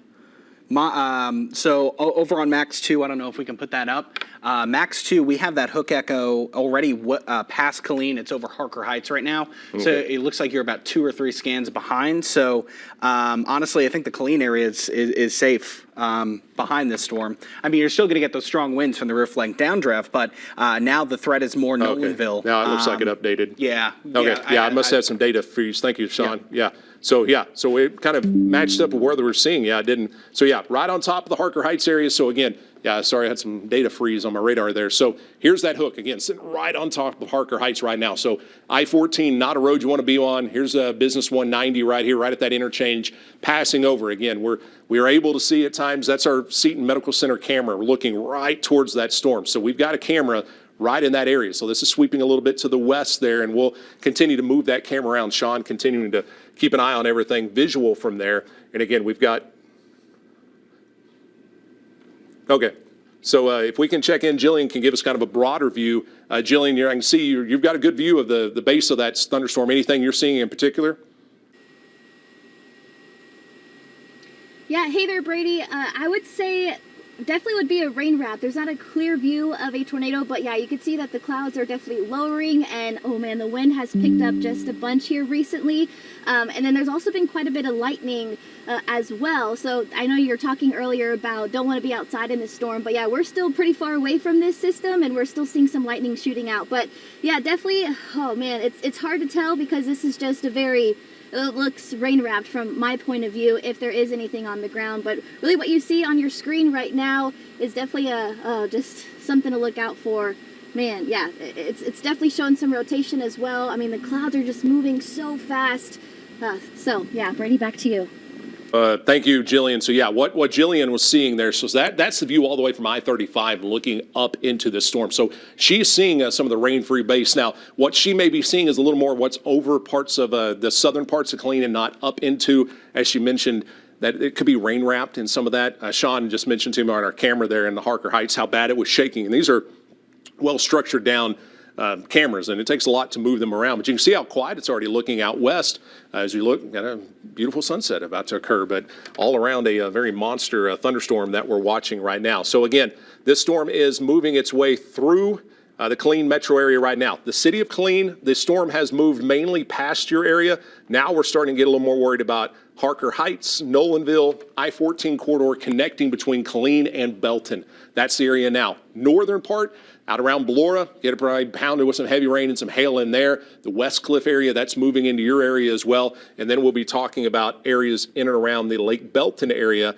So over on Max 2, I don't know if we can put that up. Max 2, we have that hook echo already past Killeen. It's over Harker Heights right now. Okay. So it looks like you're about 2 or 3 scans behind. So honestly, I think the Killeen area is safe behind this storm. I mean, you're still going to get those strong winds from the roof flank downdraft, but now the threat is more Nolanville. Okay. Now it looks like it updated. Yeah. Okay. Yeah, I must have some data freeze. Thank you, Sean. Yeah. So it kind of matched up with where we're seeing. Yeah, it didn't. So yeah, right on top of the Harker Heights area. So again, yeah, sorry, I had some data freeze on my radar there. So here's that hook again, sitting right on top of Harker Heights right now. So I-14, not a road you want to be on. Here's Business 190 right here, right at that interchange, passing over. Again, we are able to see at times. That's our Seton Medical Center camera. We're looking right towards that storm. So we've got a camera right in that area. So this is sweeping a little bit to the west there, and we'll continue to move that camera around. Sean continuing to keep an eye on everything visual from there. And again, we've got, okay. So if we can check in, Jillian can give us kind of a broader view. Jillian, I can see you've got a good view of the base of that thunderstorm. Anything you're seeing in particular? Yeah, hey there, Brady. I would say definitely would be a rain wrap. There's not a clear view of a tornado, but yeah, you can see that the clouds are definitely lowering, and oh man, the wind has picked up just a bunch here recently. And then there's also been quite a bit of lightning as well. So I know you were talking earlier about don't want to be outside in the storm, but yeah, we're still pretty far away from this system and we're still seeing some lightning shooting out. But yeah, definitely, oh man, it's hard to tell because this is just a very, it looks rain wrapped from my point of view if there is anything on the ground. But really what you see on your screen right now is definitely just something to look out for. Man, yeah, it's definitely showing some rotation as well. I mean, the clouds are just moving so fast. So yeah, Brady, back to you. Thank you, Jillian. So yeah, what Jillian was seeing there, so that's the view all the way from I-35 looking up into the storm. So she's seeing some of the rain-free base. Now, what she may be seeing is a little more what's over parts of the southern parts of Killeen and not up into, as she mentioned, that it could be rain-wrapped in some of that. Sean just mentioned to me on our camera there in the Harker Heights how bad it was shaking. And these are well-structured down cameras, and it takes a lot to move them around. But you can see how quiet it's already looking out west as you look at a beautiful sunset about to occur, but all around a very monster thunderstorm that we're watching right now. So again, this storm is moving its way through the Killeen metro area right now. The city of Killeen, the storm has moved mainly past your area. Now we're starting to get a little more worried about Harker Heights, Nolanville, I-14 corridor connecting between Killeen and Belton. That's the area now. Northern part, out around Belora, get it probably pounded with some heavy rain and some hail in there. The West Cliff area, that's moving into your area as well. And then we'll be talking about areas in and around the Lake Belton area.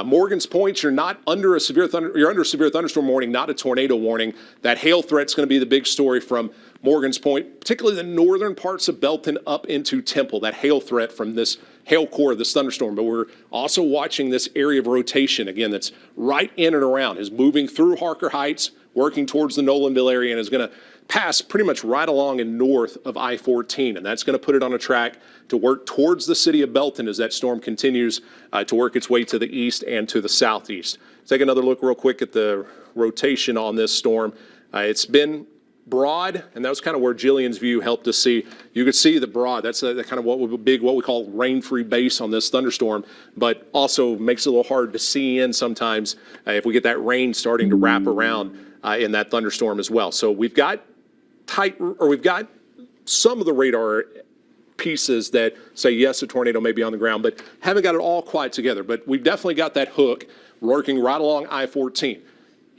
Morgan's Point, you're under a severe thunderstorm warning, not a tornado warning. That hail threat's going to be the big story from Morgan's Point, particularly the northern parts of Belton up into Temple, that hail threat from this hail core of this thunderstorm. But we're also watching this area of rotation, again, that's right in and around, is moving through Harker Heights, working towards the Nolanville area, and is going to pass pretty much right along and north of I-14. And that's going to put it on a track to work towards the city of Belton as that storm continues to work its way to the east and to the southeast. Take another look real quick at the rotation on this storm. It's been broad, and that was kind of where Jillian's view helped us see. You could see the broad. That's kind of what we call rain-free base on this thunderstorm, but also makes it a little hard to see in sometimes if we get that rain starting to wrap around in that thunderstorm as well. So we've got some of the radar pieces that say yes, a tornado may be on the ground, but haven't got it all quite together. But we've definitely got that hook working right along I-14.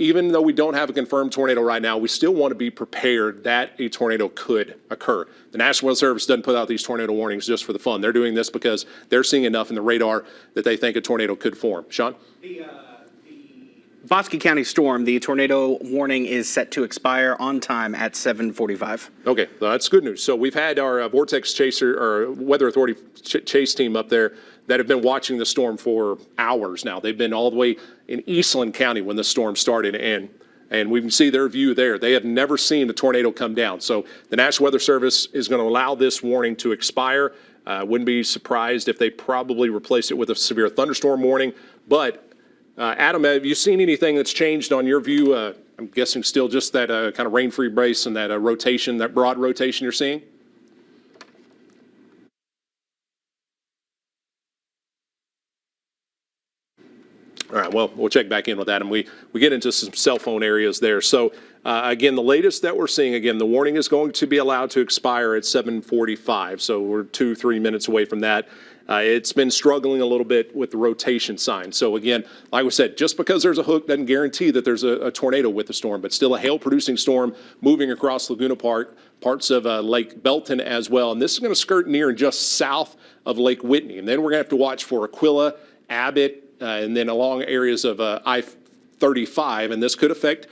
even though we don't have a confirmed tornado right now, we still want to be prepared that a tornado could occur. The National Weather Service doesn't put out these tornado warnings just for the fun. They're doing this because they're seeing enough in the radar that they think a tornado could form. Sean? The Bosque County storm, the tornado warning is set to expire on time at 7:45. Okay, well, that's good news. So we've had our Vortex Chaser or Weather Authority chase team up there that have been watching the storm for hours now. They've been all the way in Eastland County when the storm started, and we can see their view there. They have never seen a tornado come down. So the National Weather Service is going to allow this warning to expire. Wouldn't be surprised if they probably replace it with a severe thunderstorm warning. But Adam, have you seen anything that's changed on your view? I'm guessing still just that kind of rain-free brace and that rotation, that broad rotation you're seeing? All right, well, we'll check back in with that, and we get into some cell phone areas there. So, again, the latest that we're seeing, again, the warning is going to be allowed to expire at 7:45, so we're 2-3 minutes away from that. It's been struggling a little bit with the rotation sign. So, again, like we said, just because there's a hook doesn't guarantee that there's a tornado with the storm, but still a hail-producing storm moving across Laguna Park, parts of Lake Belton as well. And this is going to skirt near and just south of Lake Whitney. And then we're going to have to watch for Aquila, Abbott, and then along areas of I-35, and this could affect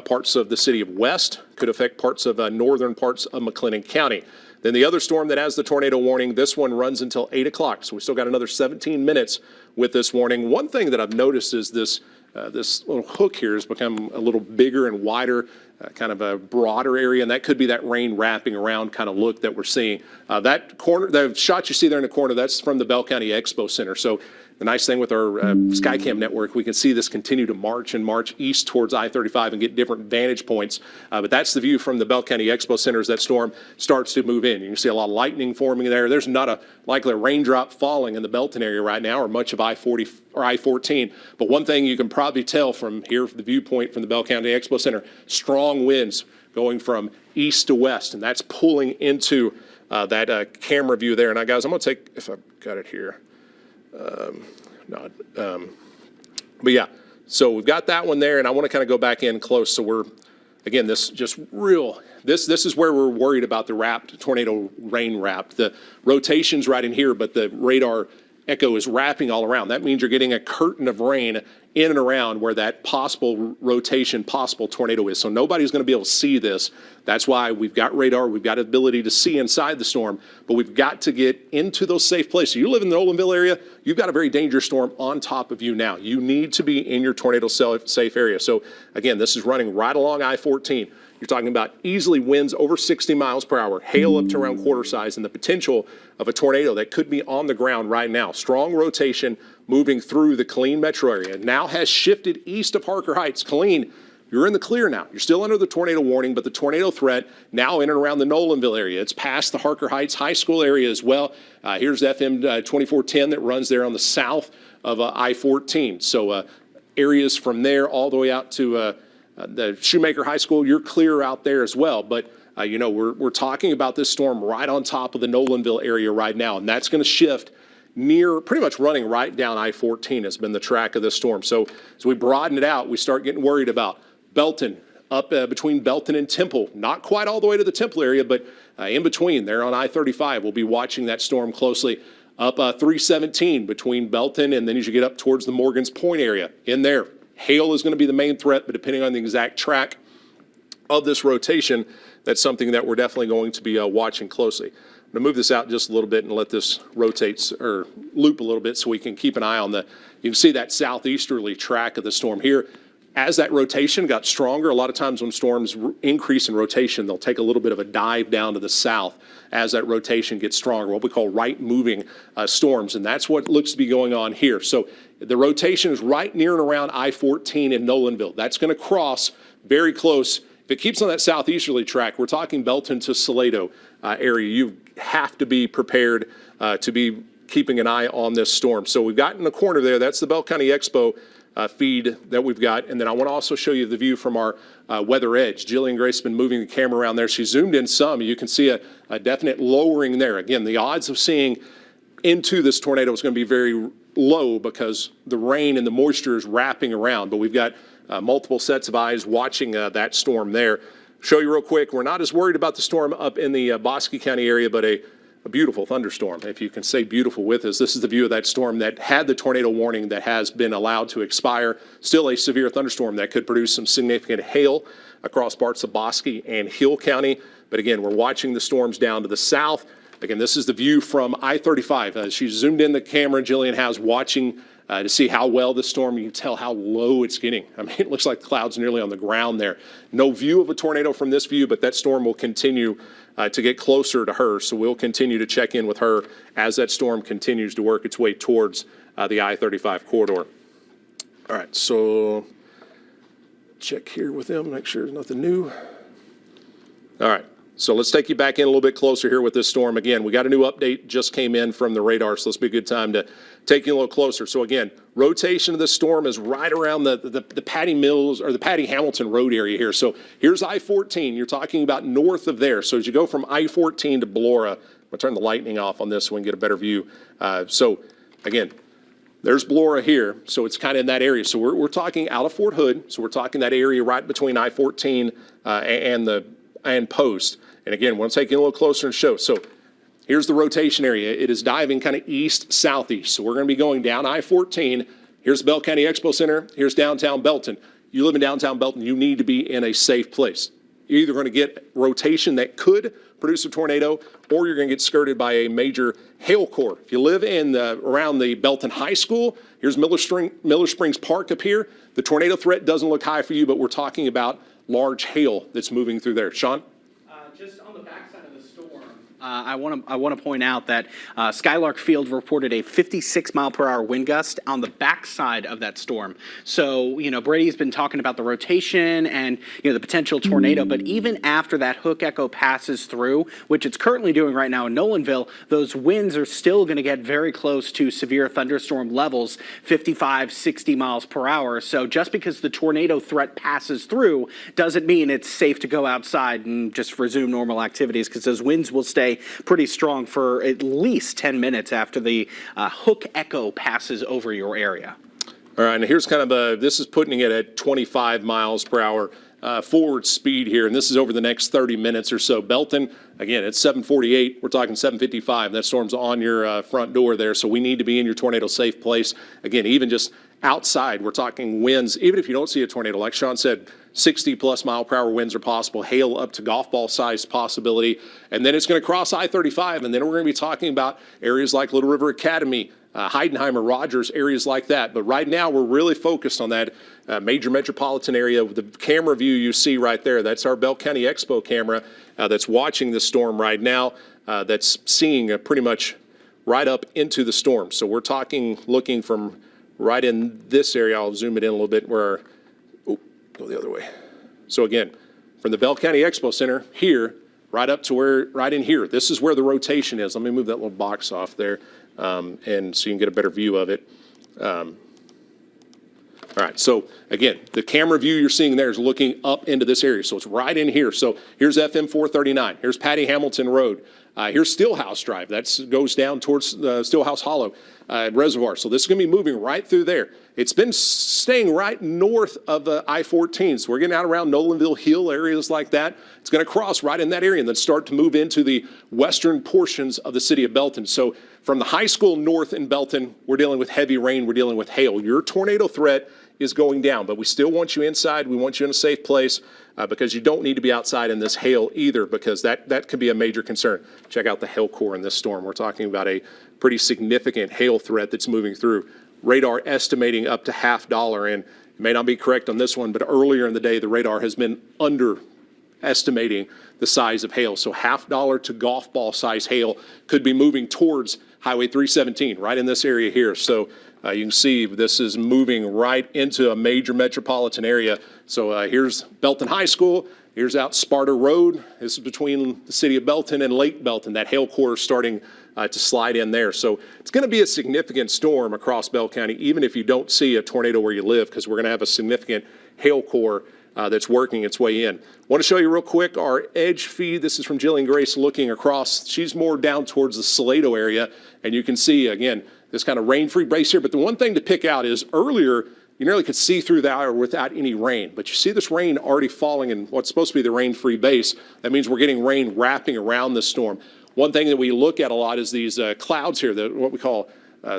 parts of the city of West, could affect parts of northern parts of McLennan County. Then the other storm that has the tornado warning, this one runs until 8 o'clock, so we still got another 17 minutes with this warning. One thing that I've noticed is this little hook here has become a little bigger and wider, kind of a broader area, and that could be that rain wrapping around kind of look that we're seeing. That corner, the shot you see there in the corner, that's from the Bell County Expo Center. So the nice thing with our Skycam network, we can see this continue to march east towards I-35 and get different vantage points. But that's the view from the Bell County Expo Center as that storm starts to move in. You can see a lot of lightning forming there. There's not a likely raindrop falling in the Belton area right now or much of I-40 or I-14. But one thing you can probably tell from here, from the viewpoint from the Bell County Expo Center, strong winds going from east to west, and that's pulling into that camera view there. And guys, I'm going to take, if I've got it here. But yeah, so we've got that one there, and I want to kind of go back in close. So we're, again, this just real, this is where we're worried about the wrapped, tornado rain wrapped. The rotation's right in here, but the radar echo is wrapping all around. That means you're getting a curtain of rain in and around where that possible rotation, possible tornado is. So nobody's going to be able to see this. That's why we've got radar, we've got ability to see inside the storm, but we've got to get into those safe places. You live in the Nolanville area, you've got a very dangerous storm on top of you now. You need to be in your tornado safe area. So again, this is running right along I-14. You're talking about easily winds over 60 miles per hour, hail up to around quarter size, and the potential of a tornado that could be on the ground right now. Strong rotation moving through the Killeen metro area. Now has shifted east of Harker Heights. Killeen, you're in the clear now. You're still under the tornado warning, but the tornado threat now in and around the Nolanville area. It's past the Harker Heights High School area as well. Here's FM 2410 that runs there on the south of I-14. So areas from there all the way out to the Shoemaker High School, you're clear out there as well. But, you know, we're talking about this storm right on top of the Nolanville area right now, and that's going to shift near, pretty much running right down I-14 has been the track of this storm. So as we broaden it out, we start getting worried about Belton, up between Belton and Temple, not quite all the way to the Temple area, but in between there on I-35. We'll be watching that storm closely. Up 317 between Belton and then as you get up towards the Morgan's Point area in there. Hail is going to be the main threat, but depending on the exact track of this rotation, that's something that we're definitely going to be watching closely. I'm going to move this out just a little bit and let this rotate or loop a little bit so we can keep an eye on you can see that southeasterly track of the storm here. As that rotation got stronger, a lot of times when storms increase in rotation, they'll take a little bit of a dive down to the south as that rotation gets stronger, what we call right-moving storms, and that's what looks to be going on here. So the rotation is right near and around I-14 in Nolanville. That's going to cross very close. If it keeps on that southeasterly track, we're talking Belton to Salado area. You have to be prepared to be keeping an eye on this storm. So we've got in the corner there, that's the Bell County Expo feed that we've got. And then I want to also show you the view from our weather edge. Jillian Grace has been moving the camera around there. She zoomed in some. You can see a definite lowering there. Again, the odds of seeing into this tornado is going to be very low because the rain and the moisture is wrapping around, but we've got multiple sets of eyes watching that storm there. Show you real quick, we're not as worried about the storm up in the Bosque County area, but a beautiful thunderstorm, if you can say beautiful with us. This is the view of that storm that had the tornado warning that has been allowed to expire. Still a severe thunderstorm that could produce some significant hail across parts of Bosque and Hill County. But again, we're watching the storms down to the south. Again, this is the view from I-35. She zoomed in the camera, Jillian has, watching to see how well the storm, you can tell how low it's getting. I mean, it looks like the clouds nearly on the ground there. No view of a tornado from this view, but that storm will continue to get closer to her. So we'll continue to check in with her as that storm continues to work its way towards the I-35 corridor. All right, so check here with them, make sure there's nothing new. All right. So let's take you back in a little bit closer here with this storm. Again, we got a new update just came in from the radar, so let's be a good time to take you a little closer. So again, rotation of the storm is right around the Patty Mills or the Patty Hamilton Road area here. So here's I-14. You're talking about north of there. So as you go from I-14 to Blora, I'm going to turn the lightning off on this so we can get a better view. So again, there's Blora here, so it's kind of in that area. So we're talking out of Fort Hood. So we're talking that area right between I-14 and Post. And again, we'll take you a little closer and show. So here's the rotation area. It is diving kind of east-southeast. So we're going to be going down I-14. Here's the Bell County Expo Center. Here's downtown Belton. You live in downtown Belton, you need to be in a safe place. You're either going to get rotation that could produce a tornado, or you're going to get skirted by a major hail core. If you live in around the Belton High School, here's Miller Springs Park up here. The tornado threat doesn't look high for you, but we're talking about large hail that's moving through there. Sean? Just on the backside of the storm, I want to point out that Skylark Field reported a 56-mile-per-hour wind gust on the backside of that storm. So, you know, Brady's been talking about the rotation and, you know, the potential tornado, but even after that hook echo passes through, which it's currently doing right now in Nolanville, those winds are still going to get very close to severe thunderstorm levels, 55, 60 miles per hour. So just because the tornado threat passes through doesn't mean it's safe to go outside and just resume normal activities, because those winds will stay pretty strong for at least 10 minutes after the hook echo passes over your area. All right, and here's kind of this is putting it at 25 miles per hour forward speed here, and this is over the next 30 minutes or so. Belton, again, it's 7:48. We're talking 7:55. That storm's on your front door there, so we need to be in your tornado safe place. Again, even just outside, we're talking winds. Even if you don't see a tornado, like Sean said, 60-plus mile-per-hour winds are possible, hail up to golf ball size possibility, and then it's going to cross I-35, and then we're going to be talking about areas like Little River Academy, Heidenheimer, Rogers, areas like that. But right now, we're really focused on that major metropolitan area. The camera view you see right there, that's our Bell County Expo camera that's watching the storm right now, that's seeing pretty much right up into the storm. So we're talking, looking from right in this area. I'll zoom it in a little bit where, go the other way. So again, from the Bell County Expo Center here, right up to where, right in here, this is where the rotation is. Let me move that little box off there, and so you can get a better view of it. All right, so again, the camera view you're seeing there is looking up into this area. So it's right in here. So here's FM 439. Here's Patty Hamilton Road. Here's Stillhouse Drive. That goes down towards Stillhouse Hollow Reservoir. So this is going to be moving right through there. It's been staying right north of I-14. So we're getting out around Nolanville Hill, areas like that. It's going to cross right in that area and then start to move into the western portions of the city of Belton. So from the high school north in Belton, we're dealing with heavy rain. We're dealing with hail. Your tornado threat is going down, but we still want you inside. We want you in a safe place because you don't need to be outside in this hail either, because that could be a major concern. Check out the hail core in this storm. We're talking about a pretty significant hail threat that's moving through. Radar estimating up to $50, and it may not be correct on this one, but earlier in the day, the radar has been underestimating the size of hail. So $50 to golf ball size hail could be moving towards Highway 317, right in this area here. So you can see this is moving right into a major metropolitan area. So here's Belton High School. Here's out Sparta Road. This is between the city of Belton and Lake Belton. That hail core is starting to slide in there. So it's going to be a significant storm across Bell County, even if you don't see a tornado where you live, because we're going to have a significant hail core that's working its way in. Want to show you real quick our edge feed. This is from Jillian Grace looking across. She's more down towards the Salado area, and you can see, again, this kind of rain-free base here. But the one thing to pick out is earlier, you nearly could see through the hour without any rain. But you see this rain already falling in what's supposed to be the rain-free base. That means we're getting rain wrapping around this storm. One thing that we look at a lot is these clouds here, what we call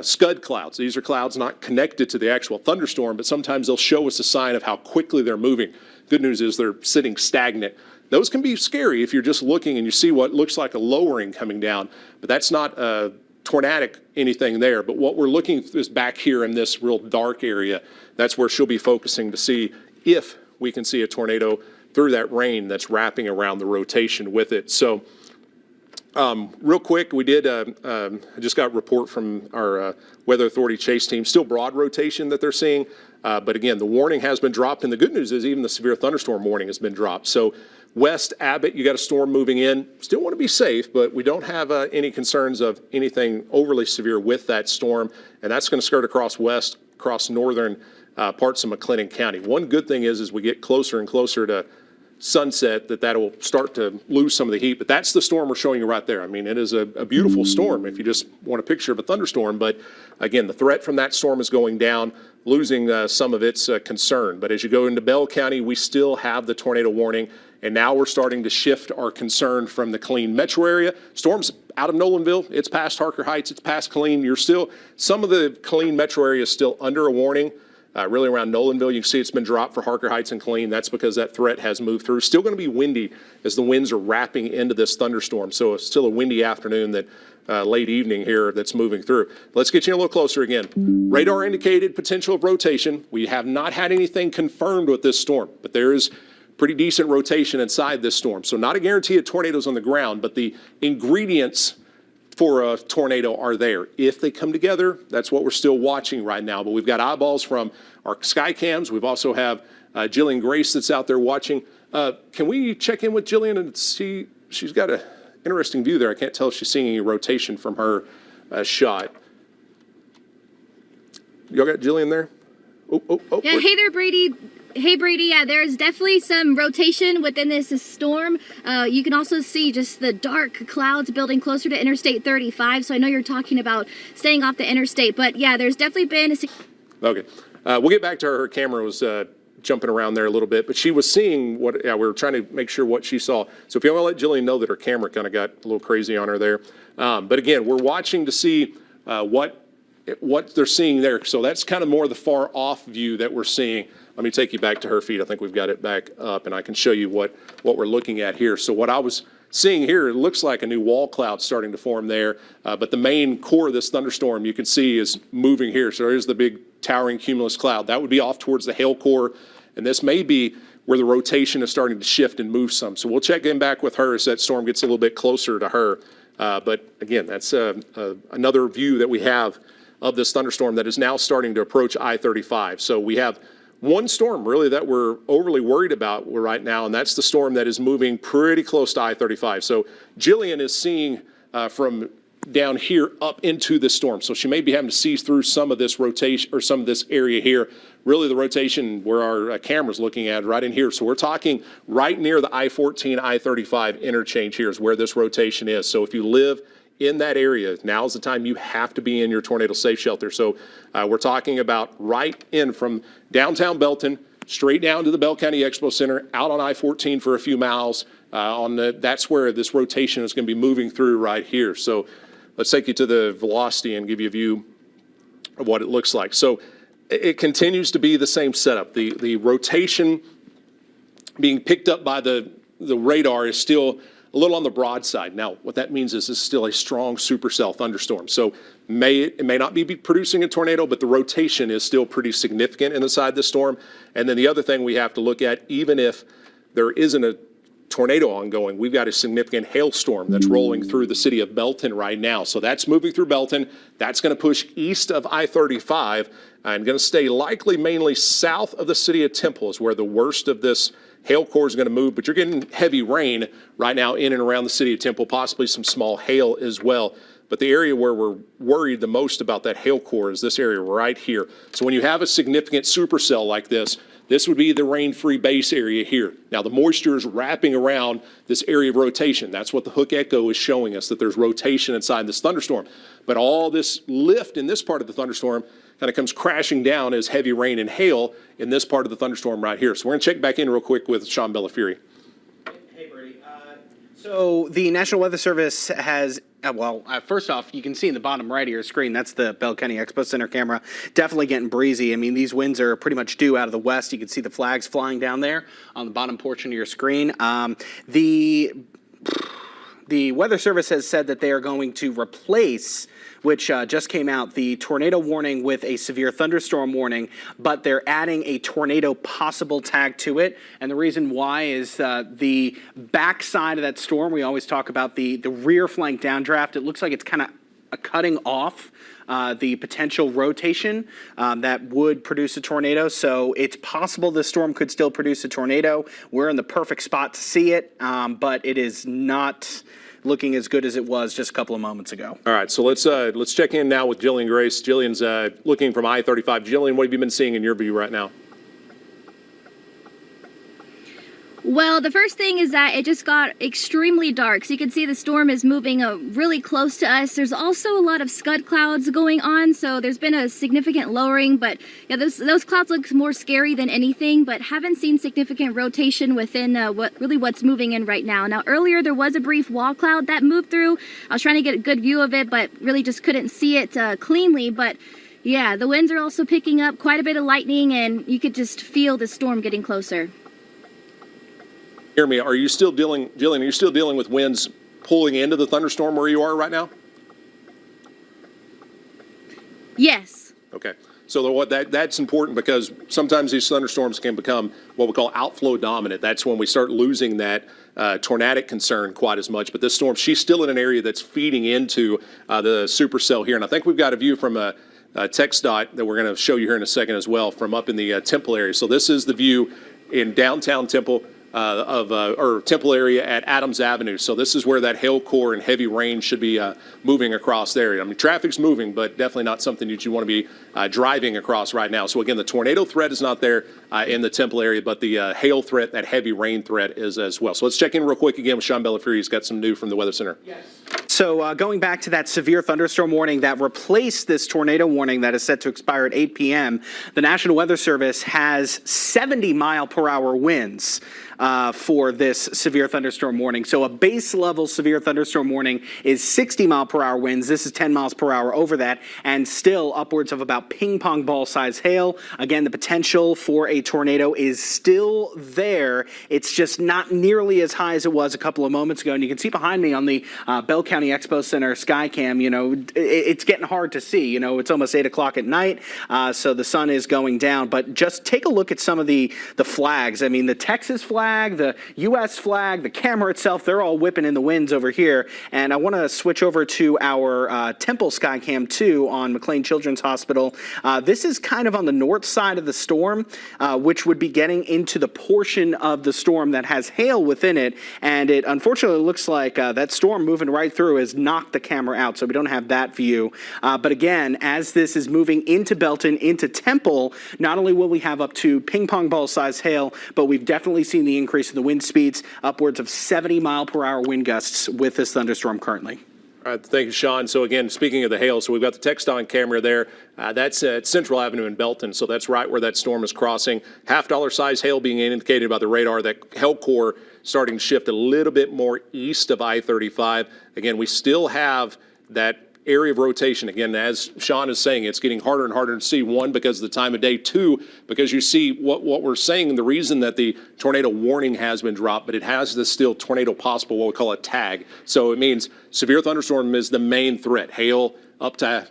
scud clouds. These are clouds not connected to the actual thunderstorm, but sometimes they'll show us a sign of how quickly they're moving. Good news is they're sitting stagnant. Those can be scary if you're just looking and you see what looks like a lowering coming down, but that's not tornadic anything there. But what we're looking is back here in this real dark area. That's where she'll be focusing to see if we can see a tornado through that rain that's wrapping around the rotation with it. So real quick, we did, I just got a report from our Weather Authority Chase team, still broad rotation that they're seeing. But again, the warning has been dropped, and the good news is even the severe thunderstorm warning has been dropped. So West Abbott, you got a storm moving in. Still want to be safe, but we don't have any concerns of anything overly severe with that storm, and that's going to skirt across west, across northern parts of McLennan County. One good thing is as we get closer and closer to sunset, that'll start to lose some of the heat, but that's the storm we're showing you right there. I mean, it is a beautiful storm if you just want a picture of a thunderstorm, but again, the threat from that storm is going down, losing some of its concern. But as you go into Bell County, we still have the tornado warning, and now we're starting to shift our concern from the Killeen metro area. Storms out of Nolanville, it's past Harker Heights, it's past Killeen. Some of the Killeen metro area is still under a warning. Really around Nolanville, you can see it's been dropped for Harker Heights and Killeen. That's because that threat has moved through. Still going to be windy as the winds are wrapping into this thunderstorm. So it's still a windy afternoon late evening here that's moving through. Let's get you a little closer again. Radar indicated potential of rotation. We have not had anything confirmed with this storm, but there is pretty decent rotation inside this storm. So not a guarantee of tornadoes on the ground, but the ingredients for a tornado are there. If they come together, that's what we're still watching right now. But we've got eyeballs from our sky cams. We've also have Jillian Grace that's out there watching. Can we check in with Jillian and see? She's got an interesting view there. I can't tell if she's seeing any rotation from her shot. Y'all got Jillian there? Oh, Yeah, wait. hey there, Brady. Hey, Brady. Yeah, there's definitely some rotation within this storm. You can also see just the dark clouds building closer to Interstate 35. So I know you're talking about staying off the interstate, but yeah, there's definitely been Okay. We'll get back to her. Her camera was jumping around there a little bit, but she was seeing we were trying to make sure what she saw. So if you want to let Jillian know that her camera kind of got a little crazy on her there. But again, we're watching to see what they're seeing there. So that's kind of more the far off view that we're seeing. Let me take you back to her feed. I think we've got it back up, and I can show you what we're looking at here. So what I was seeing here, it looks like a new wall cloud starting to form there, but the main core of this thunderstorm you can see is moving here. So there's the big towering cumulus cloud. That would be off towards the hail core, and this may be where the rotation is starting to shift and move some. So we'll check in back with her as that storm gets a little bit closer to her. But again, that's another view that we have of this thunderstorm that is now starting to approach I-35. So we have one storm really that we're overly worried about right now, and that's the storm that is moving pretty close to I-35. So Jillian is seeing from down here up into this storm. So she may be having to see through some of this rotation or some of this area here. Really the rotation where our camera's looking at right in here. So we're talking right near the I-14, I-35 interchange here is where this rotation is. So if you live in that area, now's the time you have to be in your tornado safe shelter. So we're talking about right in from downtown Belton, straight down to the Bell County Expo Center, out on I-14 for a few miles. That's where this rotation is going to be moving through right here. So let's take you to the velocity and give you a view of what it looks like. So it continues to be the same setup. The rotation being picked up by the radar is still a little on the broad side. Now, what that means is it's still a strong supercell thunderstorm. So it may not be producing a tornado, but the rotation is still pretty significant inside the storm. And then the other thing we have to look at, even if there isn't a tornado ongoing, we've got a significant hailstorm that's rolling through the city of Belton right now. So that's moving through Belton. That's going to push east of I-35 and going to stay likely mainly south of the city of Temple is where the worst of this hail core is going to move, but you're getting heavy rain right now in and around the city of Temple, possibly some small hail as well. But the area where we're worried the most about that hail core is this area right here. So when you have a significant supercell like this, This would be the rain-free base area here. Now, the moisture is wrapping around this area of rotation. That's what the Hook Echo is showing us, that there's rotation inside this thunderstorm. But all this lift in this part of the thunderstorm kind of comes crashing down as heavy rain and hail in this part of the thunderstorm right here. So we're going to check back in real quick with Sean Bellafieri. Hey, Brady. So the National Weather Service has, first off, you can see in the bottom right of your screen, that's the Bell County Expo Center camera. Definitely getting breezy. I mean, these winds are pretty much due out of the west. You can see the flags flying down there on the bottom portion of your screen. The Weather Service has said that they are going to replace, which just came out, the tornado warning with a severe thunderstorm warning, but they're adding a tornado possible tag to it. And the reason why is the backside of that storm, we always talk about the rear flank downdraft. It looks like it's kind of cutting off the potential rotation that would produce a tornado. So it's possible this storm could still produce a tornado. We're in the perfect spot to see it, but it is not looking as good as it was just a couple of moments ago. All right, so let's check in now with Jillian Grace. Jillian's looking from I-35. Jillian, what have you been seeing in your view right now? Well, the first thing is that it just got extremely dark. So you can see the storm is moving really close to us. There's also a lot of scud clouds going on, so there's been a significant lowering. But yeah, those clouds look more scary than anything, but haven't seen significant rotation within what's moving in right now. Now, earlier there was a brief wall cloud that moved through. I was trying to get a good view of it, but really just couldn't see it cleanly. But yeah, the winds are also picking up, quite a bit of lightning, and you could just feel the storm getting closer. Hear me, are you still dealing, Jillian, are you still dealing with winds pulling into the thunderstorm where you are right now? Yes. Okay. So that's important because sometimes these thunderstorms can become what we call outflow dominant. That's when we start losing that tornadic concern quite as much. But this storm, she's still in an area that's feeding into the supercell here. And I think we've got a view from a text dot that we're going to show you here in a second as well from up in the Temple area. So this is the view in downtown Temple. Or Temple area at Adams Avenue. So this is where that hail core and heavy rain should be moving across there. I mean, traffic's moving, but definitely not something that you want to be driving across right now. So again, the tornado threat is not there in the Temple area, but the hail threat, that heavy rain threat is as well. So let's check in real quick again with Sean Bellafieri. He's got some new from the Weather Center. Yes. So going back to that severe thunderstorm warning that replaced this tornado warning that is set to expire at 8 p.m., the National Weather Service has 70-mile-per-hour winds for this severe thunderstorm warning. So a base level severe thunderstorm warning is 60-mile-per-hour winds. This is 10 miles per hour over that, and still upwards of about ping pong ball size hail. Again, the potential for a tornado is still there. It's just not nearly as high as it was a couple of moments ago. And you can see behind me on the Bell County Expo Center Skycam, it's getting hard to see. It's almost 8 o'clock at night, so the sun is going down. But just take a look at some of the flags. I mean, the Texas flag, the U.S. flag, the camera itself, they're all whipping in the winds over here. And I want to switch over to our Temple Skycam 2 on McLean Children's Hospital. This is kind of on the north side of the storm, which would be getting into the portion of the storm that has hail within it. And it unfortunately looks like that storm moving right through has knocked the camera out, so we don't have that view. But again, as this is moving into Belton, into Temple, not only will we have up to ping pong ball size hail, but we've definitely seen the increase in the wind speeds, upwards of 70-mile-per-hour wind gusts with this thunderstorm currently. All right, thank you, Sean. So again, speaking of the hail, so we've got the text on camera there. That's at Central Avenue in Belton, so that's right where that storm is crossing. $half size hail being indicated by the radar. That hail core starting to shift a little bit more east of I-35. Again, we still have that area of rotation. Again, as Sean is saying, it's getting harder and harder to see. One, because of the time of day. Two, because you see what we're saying, the reason that the tornado warning has been dropped, but it has this still tornado possible, what we call a tag. So it means severe thunderstorm is the main threat. Hail up to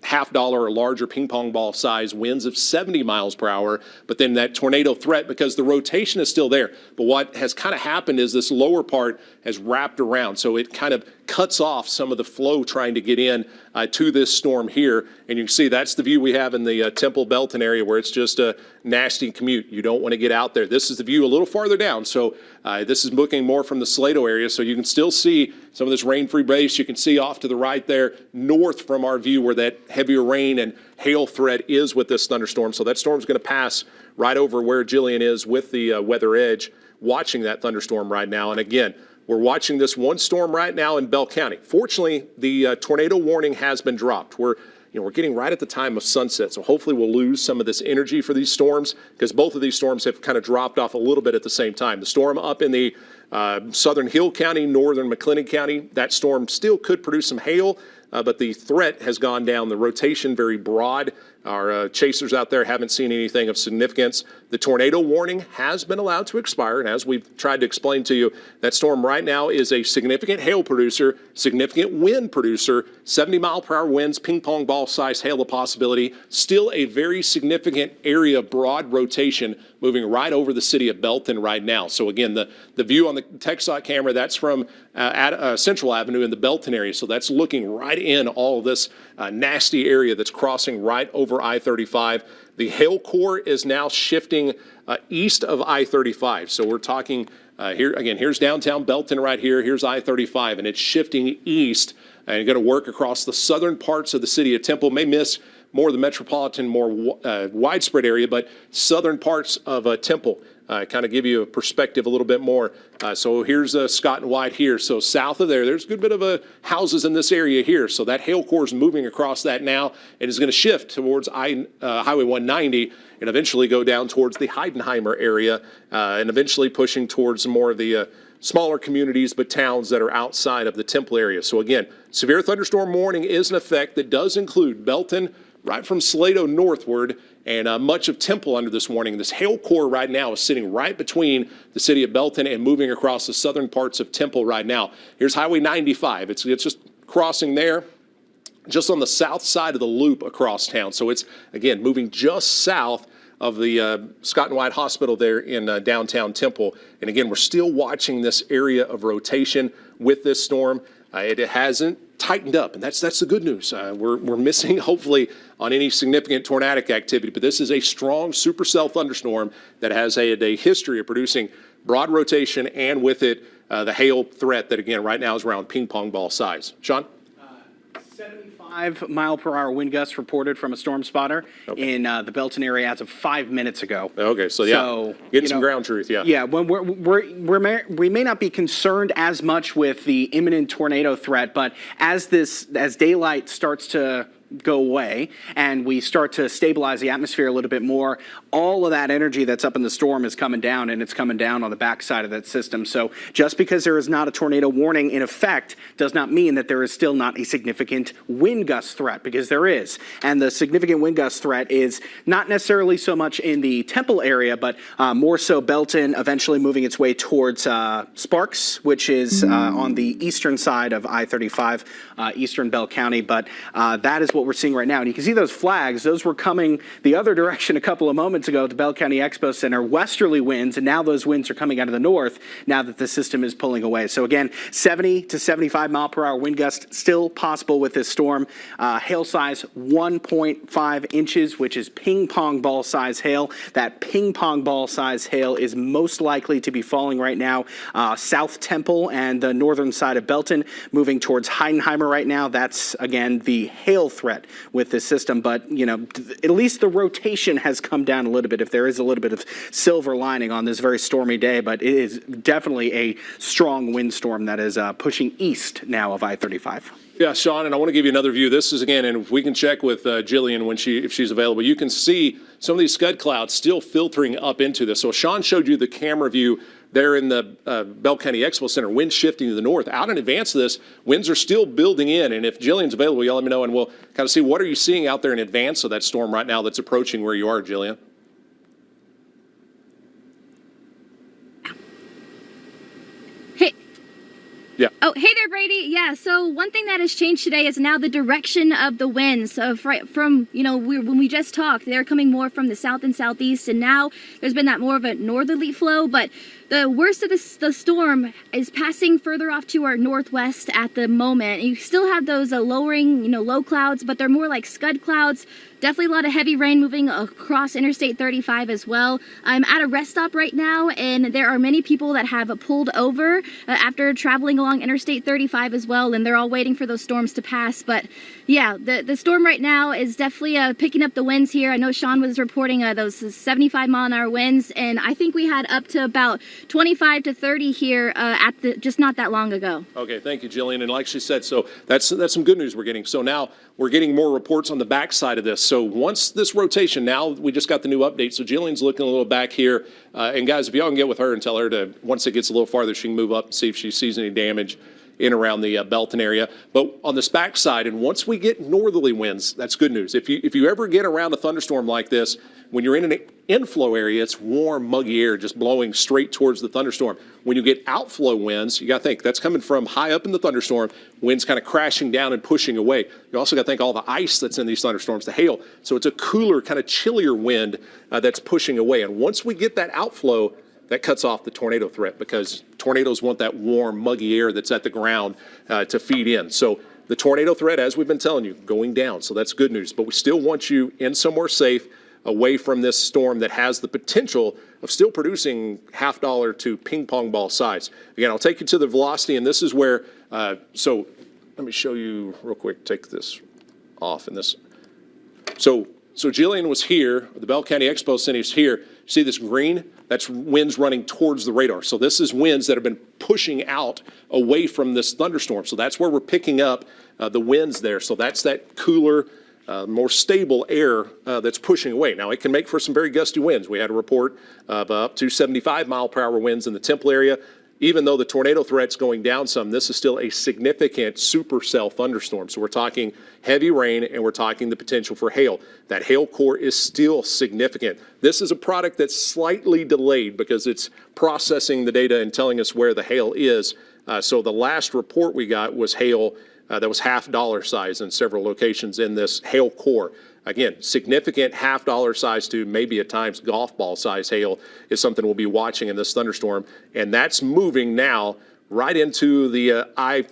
$half or larger ping pong ball size, winds of 70 miles per hour, but then that tornado threat because the rotation is still there. But what has kind of happened is this lower part has wrapped around, so it kind of cuts off some of the flow trying to get in to this storm here. And you can see that's the view we have in the Temple Belton area where it's just nasty commute. You don't want to get out there. This is the view a little farther down. So this is looking more from the Salado area. So you can still see some of this rain-free base. You can see off to the right there, north from our view where that heavier rain and hail threat is with this thunderstorm. So that storm's going to pass right over where Jillian is with the weather edge, watching that thunderstorm right now. And again, we're watching this one storm right now in Bell County. Fortunately, the tornado warning has been dropped. We're getting right at the time of sunset, so hopefully we'll lose some of this energy for these storms, because both of these storms have kind of dropped off a little bit at the same time. The storm up in the southern Hill County, northern McLennan County, that storm still could produce some hail, but the threat has gone down. The rotation very broad. Our chasers out there haven't seen anything of significance. The tornado warning has been allowed to expire, and as we've tried to explain to you, that storm right now is a significant hail producer, significant wind producer, 70-mile-per-hour winds, ping-pong ball-size hail a possibility, still a very significant area of broad rotation moving right over the city of Belton right now. So again, the view on the TechSot camera, that's from Central Avenue in the Belton area, so that's looking right in all of this nasty area that's crossing right over I-35. The hail core is now shifting east of I-35. So we're talking here again, here's downtown Belton right here. Here's I-35, and it's shifting east and going to work across the southern parts of the city of Temple. May miss more of the metropolitan, more widespread area, but southern parts of Temple. Kind of give you a perspective a little bit more. So here's Scott and White here. So south of there's a good bit of houses in this area here. So that hail core is moving across that now and is going to shift towards Highway 190 and eventually go down towards the Heidenheimer area and eventually pushing towards more of the smaller communities but towns that are outside of the Temple area. So again, severe thunderstorm warning is in effect that does include Belton, right from Salado northward, and much of Temple under this warning. This hail core right now is sitting right between the city of Belton and moving across the southern parts of Temple right now. Here's Highway 95. It's just crossing there, just on the south side of the loop across town. So it's, again, moving just south of the Scott and White Hospital there in downtown Temple. And again, we're still watching this area of rotation with this storm. It hasn't tightened up, and that's the good news. We're missing, hopefully, on any significant tornadic activity, but this is a strong supercell thunderstorm that has a history of producing broad rotation and with it the hail threat that, again, right now is around ping pong ball size. Sean? 75-mile-per-hour wind gusts reported from a storm spotter in the Belton area as of 5 minutes ago. Okay, so getting some ground truth, yeah. Yeah, when we may not be concerned as much with the imminent tornado threat, but as daylight starts to go away and we start to stabilize the atmosphere a little bit more, all of that energy that's up in the storm is coming down, and it's coming down on the backside of that system. So just because there is not a tornado warning in effect does not mean that there is still not a significant wind gust threat, because there is. And the significant wind gust threat is not necessarily so much in the Temple area, but more so Belton, eventually moving its way towards Sparks, which is on the eastern side of I-35, eastern Bell County. But that is what we're seeing right now. And you can see those flags. Those were coming the other direction a couple of moments ago at the Bell County Expo Center, westerly winds, and now those winds are coming out of the north now that the system is pulling away. So again, 70 to 75 mile per hour wind gust still possible with this storm. Hail size 1.5 inches, which is ping pong ball size hail. That ping pong ball size hail is most likely to be falling right now South Temple and the northern side of Belton, moving towards Heidenheimer right now. That's, again, the hail threat with this system. But, at least the rotation has come down a little bit, if there is a little bit of silver lining on this very stormy day. But it is definitely a strong windstorm that is pushing east now of I-35. Yeah, Sean, and I want to give you another view. This is, again, and if we can check with Jillian if she's available, you can see some of these scud clouds still filtering up into this. So Sean showed you the camera view there in the Bell County Expo Center, wind shifting to the north. Out in advance of this, winds are still building in, and if Jillian's available, y'all let me know, and we'll kind of see what are you seeing out there in advance of that storm right now that's approaching where you are, Jillian. Hey. Yeah. Oh, hey there, Brady. Yeah, so one thing that has changed today is now the direction of the winds. So from, when we just talked, they're coming more from the south and southeast, and now there's been that more of a northerly flow, but the worst of the storm is passing further off to our northwest at the moment. You still have those lowering, low clouds, but they're more like scud clouds definitely a lot of heavy rain moving across Interstate 35 as well. I'm at a rest stop right now, and there are many people that have pulled over after traveling along Interstate 35 as well, and they're all waiting for those storms to pass. But yeah, the storm right now is definitely picking up the winds here. I know Sean was reporting those 75-mile-an-hour winds, and I think we had up to about 25 to 30 here just not that long ago. Okay, thank you, Jillian. And like she said, so that's some good news we're getting. So now we're getting more reports on the backside of this. So once this rotation, now we just got the new update. So Jillian's looking a little back here. And guys, if y'all can get with her and tell her to, once it gets a little farther, she can move up and see if she sees any damage in around the Belton area. But on this backside, and once we get northerly winds, that's good news. If you ever get around a thunderstorm like this, when you're in an inflow area, it's warm, muggy air just blowing straight towards the thunderstorm. When you get outflow winds, you got to think that's coming from high up in the thunderstorm, winds kind of crashing down and pushing away. You also got to think all the ice that's in these thunderstorms, the hail. So it's a cooler, kind of chillier wind that's pushing away. And once we get that outflow, that cuts off the tornado threat, because tornadoes want that warm, muggy air that's at the ground to feed in. So the tornado threat, as we've been telling you, going down. So that's good news. But we still want you in somewhere safe, away from this storm that has the potential of still producing $50 to ping pong ball size. Again, I'll take you to the velocity, and this is where, so let me show you real quick, take this off in this. So Jillian was here, the Bell County Expo Center is here. See this green? That's winds running towards the radar. So this is winds that have been pushing out away from this thunderstorm. So that's where we're picking up the winds there. So that's that cooler, more stable air that's pushing away. Now, it can make for some very gusty winds. We had a report of up to 75-mile-per-hour winds in the Temple area. Even though the tornado threat's going down some, this is still a significant supercell thunderstorm. So we're talking heavy rain, and we're talking the potential for hail. That hail core is still significant. This is a product that's slightly delayed because it's processing the data and telling us where the hail is. So the last report we got was hail that was $50 size in several locations in this hail core. Again, significant $50 size to maybe at times golf ball size hail is something we'll be watching in this thunderstorm. And that's moving now right into the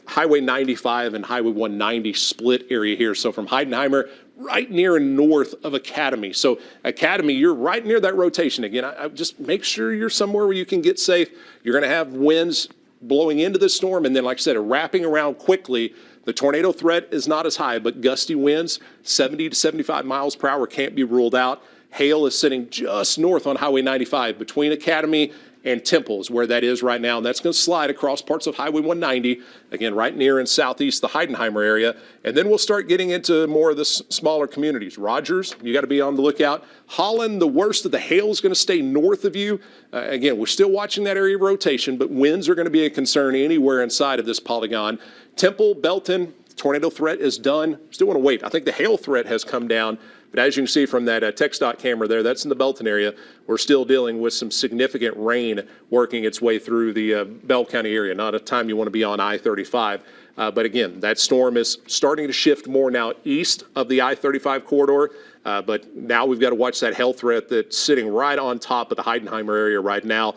Highway 95 and Highway 190 split area here. So from Heidenheimer, right near and north of Academy. So Academy, you're right near that rotation. Again, I just make sure you're somewhere where you can get safe. You're going to have winds blowing into the storm, and then, like I said, wrapping around quickly. The tornado threat is not as high, but gusty winds, 70 to 75 miles per hour, can't be ruled out. Hail is sitting just north on Highway 95 between Academy and Temple is where that is right now. And that's going to slide across parts of Highway 190, again, right near and southeast the Heidenheimer area. And then we'll start getting into more of the smaller communities. Rogers, you got to be on the lookout. Holland, the worst of the hail is going to stay north of you. Again, we're still watching that area of rotation, but winds are going to be a concern anywhere inside of this polygon. Temple, Belton, tornado threat is done. Still want to wait. I think the hail threat has come down, but as you can see from that TxDOT camera there, that's in the Belton area. We're still dealing with some significant rain working its way through the Bell County area. Not a time you want to be on I-35. But again, that storm is starting to shift more now east of the I-35 corridor. But now we've got to watch that hail threat that's sitting right on top of the Heidenheimer area right now.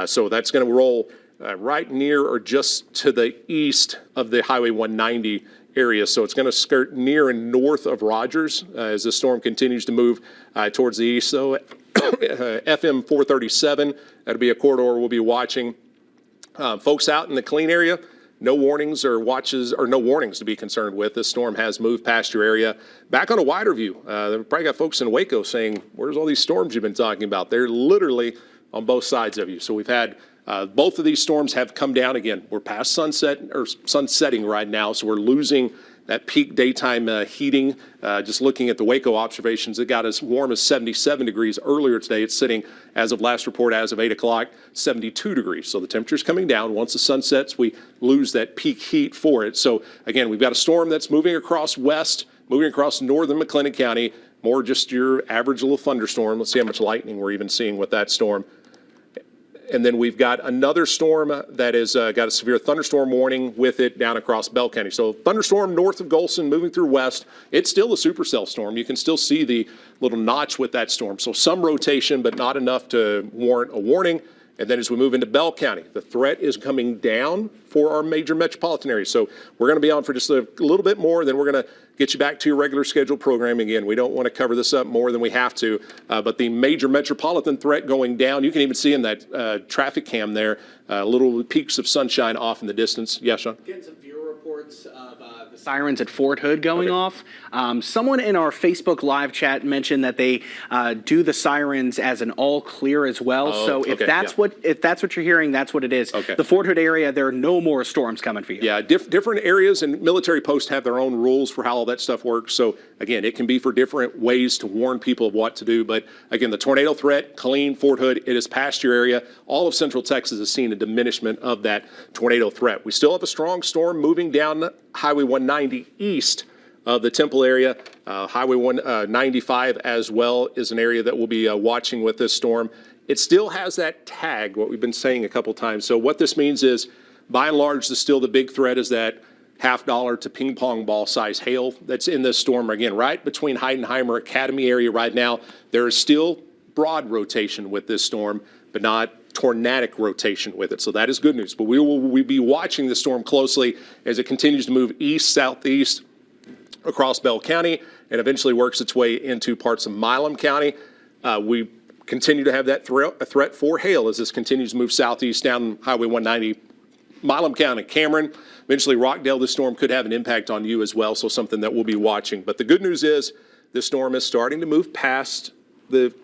So that's going to roll right near or just to the east of the Highway 190 area. So it's going to skirt near and north of Rogers as the storm continues to move towards the east. So FM 437, that'll be a corridor we'll be watching. Folks out in the Clean area, no warnings or watches, or no warnings to be concerned with. This storm has moved past your area. Back on a wider view, they've probably got folks in Waco saying, where's all these storms you've been talking about? They're literally on both sides of you. So we've had both of these storms have come down again. We're past sunset or sunsetting right now, so we're losing that peak daytime heating. Just looking at the Waco observations, it got as warm as 77 degrees earlier today. It's sitting, as of last report, as of 8 o'clock, 72 degrees. So the temperature's coming down. Once the sun sets, we lose that peak heat for it. So again, we've got a storm that's moving across west, moving across northern McLennan County, more just your average little thunderstorm. Let's see how much lightning we're even seeing with that storm. And then we've got another storm that has got a severe thunderstorm warning with it down across Bell County. So thunderstorm north of Golson moving through west. It's still a supercell storm. You can still see the little notch with that storm. So some rotation, but not enough to warrant a warning. And then as we move into Bell County, the threat is coming down for our major metropolitan areas. So we're going to be on for just a little bit more, then we're going to get you back to your regular scheduled programming again. We don't want to cover this up more than we have to, but the major metropolitan threat going down, you can even see in that traffic cam there, little peaks of sunshine off in the distance. Yeah, Sean? Getting some viewer reports of the sirens at Fort Hood going off. Someone in our Facebook live chat mentioned that they do the sirens as an all clear as well. So if that's what you're hearing, that's what it is. Okay. The Fort Hood area, there are no more storms coming for you. Yeah, different areas and military posts have their own rules for how all that stuff works. So again, it can be for different ways to warn people of what to do. But again, the tornado threat, Killeen, Fort Hood, it has passed your area. All of Central Texas has seen a diminishment of that tornado threat. We still have a strong storm moving down Highway 190 east of the Temple area. Highway 195 as well is an area that we'll be watching with this storm. It still has that tag, what we've been saying a couple times. So what this means is, by and large, still the big threat is that $50 to ping pong ball size hail that's in this storm. Again, right between Heidenheimer Academy area right now, there is still broad rotation with this storm, but not tornadic rotation with it. So that is good news. But we'll be watching the storm closely as it continues to move east, southeast across Bell County and eventually works its way into parts of Milam County. We continue to have that threat for hail as this continues to move southeast down Highway 190, Milam County, Cameron, eventually Rockdale. This storm could have an impact on you as well, so something that we'll be watching. But the good news is this storm is starting to move past the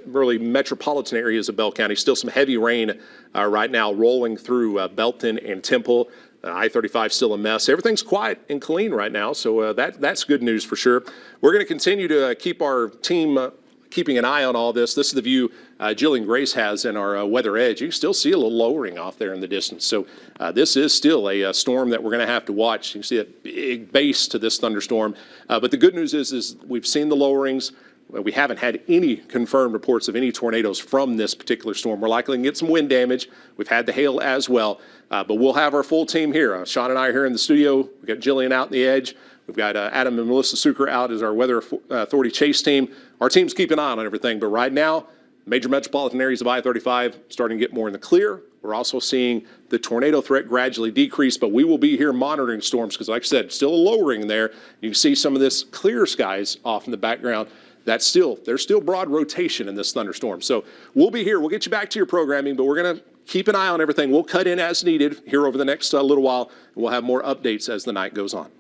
really metropolitan areas of Bell County. Still some heavy rain right now rolling through Belton and Temple. I-35 still a mess. Everything's quiet and clean right now, so that's good news for sure. We're going to continue to keep our team keeping an eye on all this. This is the view Jillian Grace has in our weather edge. You can still see a little lowering off there in the distance. So this is still a storm that we're going to have to watch. You can see a big base to this thunderstorm. But the good news is we've seen the lowerings. We haven't had any confirmed reports of any tornadoes from this particular storm. We're likely to get some wind damage. We've had the hail as well. But we'll have our full team here. Sean and I are here in the studio. We've got Jillian out in the edge. We've got Adam and Melissa Sucre out as our Weather Authority chase team. Our team's keeping an eye on everything, but right now, major metropolitan areas of I-35 starting to get more in the clear. We're also seeing the tornado threat gradually decrease, but we will be here monitoring storms because, like I said, still a lowering there. You can see some of this clear skies off in the background. There's still broad rotation in this thunderstorm. So we'll be here. We'll get you back to your programming, but we're going to keep an eye on everything. We'll cut in as needed here over the next little while, and we'll have more updates as the night goes on.